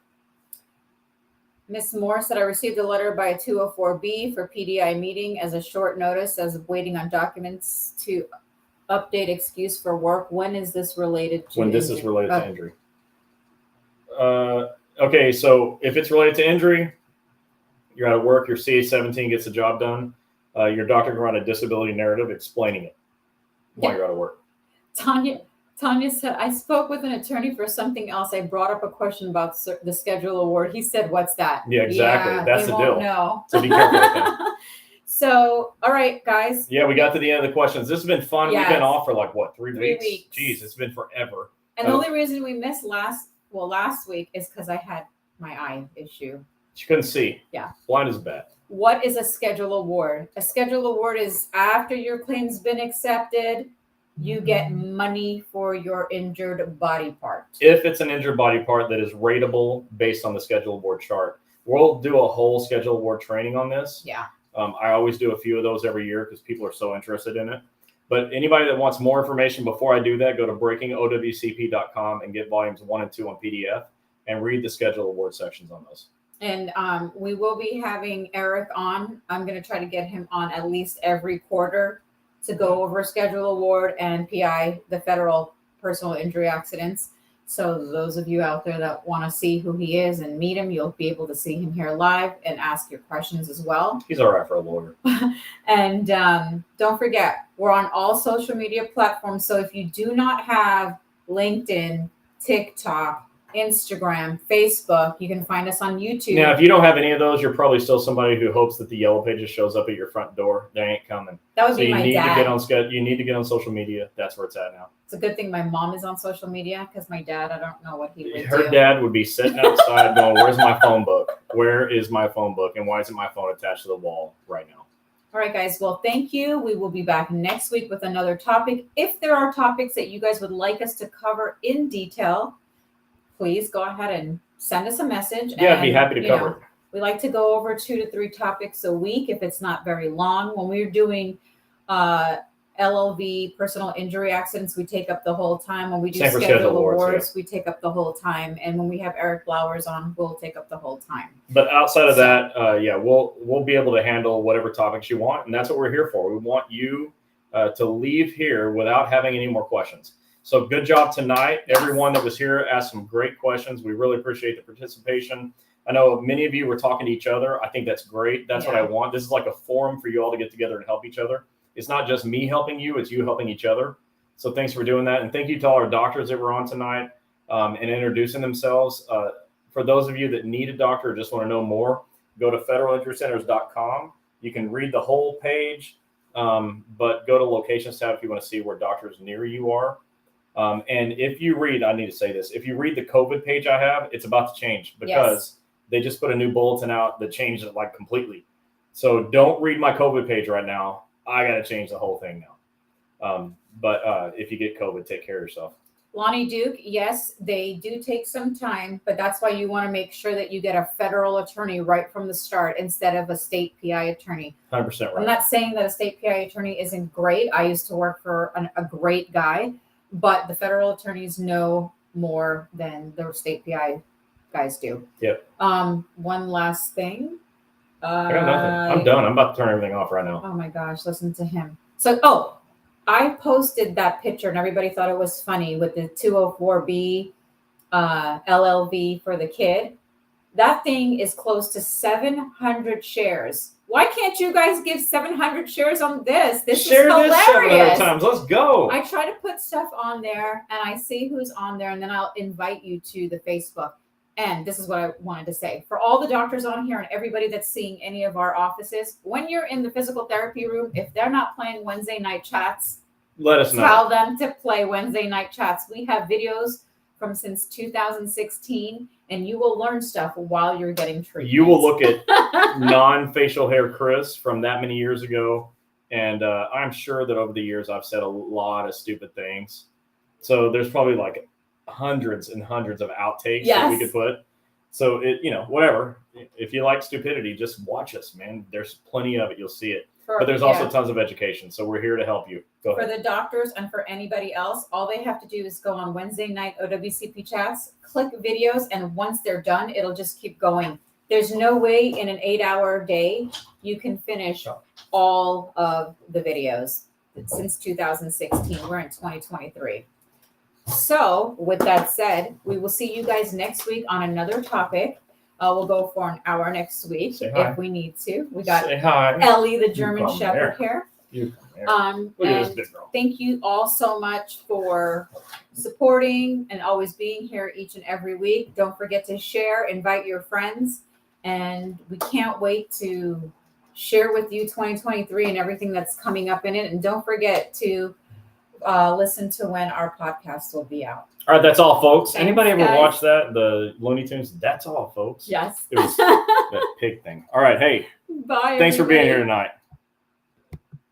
Miss Moore said, I received a letter by a 204B for PDI meeting as a short notice as waiting on documents to update excuse for work. When is this related to When this is related to injury. Okay, so if it's related to injury, you're out of work, your CA-17 gets the job done. Your doctor can run a disability narrative explaining it while you're out of work. Tanya said, I spoke with an attorney for something else. I brought up a question about the schedule award. He said, what's that? Yeah, exactly. Yeah, that's the deal. No. So be careful with that. So, all right, guys. Yeah, we got to the end of the questions. This has been fun. Yes. We've been off for like, what, 3 weeks? 3 weeks. Jeez, it's been forever. And the only reason we missed last week is because I had my eye issue. She couldn't see. Yeah. Blind is bad. What is a schedule award? A schedule award is after your claim's been accepted, you get money for your injured body part. If it's an injured body part that is rateable based on the schedule award chart, we'll do a whole schedule award training on this. Yeah. I always do a few of those every year because people are so interested in it. But anybody that wants more information before I do that, go to breakingowcp.com and get volumes 1 and 2 on PDF and read the schedule award sections on those. And we will be having Eric on. I'm going to try to get him on at least every quarter to go over schedule award and PI, the federal personal injury accidents. So those of you out there that want to see who he is and meet him, you'll be able to see him here live and ask your questions as well. He's all right for a lawyer. And don't forget, we're on all social media platforms. So if you do not have LinkedIn, TikTok, Instagram, Facebook, you can find us on YouTube. Now, if you don't have any of those, you're probably still somebody who hopes that the Yellow Pages shows up at your front door. They ain't coming. That would be my dad. You need to get on social media. That's where it's at now. It's a good thing my mom is on social media because my dad, I don't know what he would do. Her dad would be sitting outside going, where's my phone book? Where is my phone book? And why isn't my phone attached to the wall right now? All right, guys. Well, thank you. We will be back next week with another topic. If there are topics that you guys would like us to cover in detail, please go ahead and send us a message. Yeah, I'd be happy to cover it. We like to go over 2 to 3 topics a week if it's not very long. When we're doing LLV, personal injury accidents, we take up the whole time. When we do schedule awards, we take up the whole time. And when we have Eric Blowers on, we'll take up the whole time. But outside of that, we'll be able to handle whatever topics you want. And that's what we're here for. We want you to leave here without having any more questions. So good job tonight. Everyone that was here asked some great questions. We really appreciate the participation. I know many of you were talking to each other. I think that's great. That's what I want. This is like a forum for you all to get together and help each other. It's not just me helping you, it's you helping each other. So thanks for doing that. And thank you to all our doctors that were on tonight and introducing themselves. For those of you that need a doctor or just want to know more, go to federalinjurycenters.com. You can read the whole page, but go to locations tab if you want to see where doctors near you are. And if you read, I need to say this, if you read the COVID page I have, it's about to change because they just put a new bulletin out that changed it like completely. So don't read my COVID page right now. I got to change the whole thing now. But if you get COVID, take care of yourself. Lonnie Duke, yes, they do take some time, but that's why you want to make sure that you get a federal attorney right from the start instead of a state PI attorney. 100% right. I'm not saying that a state PI attorney isn't great. I used to work for a great guy, but the federal attorneys know more than the state PI guys do. Yep. One last thing. I got nothing. I'm done. I'm about to turn everything off right now. Oh my gosh, listen to him. So, I posted that picture and everybody thought it was funny with the 204B LLV for the kid. That thing is close to 700 shares. Why can't you guys give 700 shares on this? This is hilarious. This 700 times. Let's go. I try to put stuff on there and I see who's on there and then I'll invite you to the Facebook. And this is what I wanted to say. For all the doctors on here and everybody that's seeing any of our offices, when you're in the physical therapy room, if they're not playing Wednesday night chats, let us know. Tell them to play Wednesday night chats. We have videos from since 2016, and you will learn stuff while you're getting treatment. You will look at non-facial hair Chris from that many years ago, and I'm sure that over the years I've said a lot of stupid things. So there's probably like hundreds and hundreds of outtakes that we could put. So whatever. If you like stupidity, just watch us, man. There's plenty of it. You'll see it. But there's also tons of education. So we're here to help you. Go ahead. For the doctors and for anybody else, all they have to do is go on Wednesday night OWCP chats, click videos, and once they're done, it'll just keep going. There's no way in an 8-hour day you can finish all of the videos since 2016. We're in 2023. So with that said, we will see you guys next week on another topic. We'll go for an hour next week if we need to. We got Ellie, the German Shepherd here. And thank you all so much for supporting and always being here each and every week. Don't forget to share, invite your friends, and we can't wait to share with you 2023 and everything that's coming up in it. And don't forget to listen to when our podcast will be out. All right, that's all, folks. Thanks, anybody ever guys. watch that? The Looney Tunes? That's all, folks. Yes. It was that pig thing. All right, hey. Bye. Thanks for being here tonight.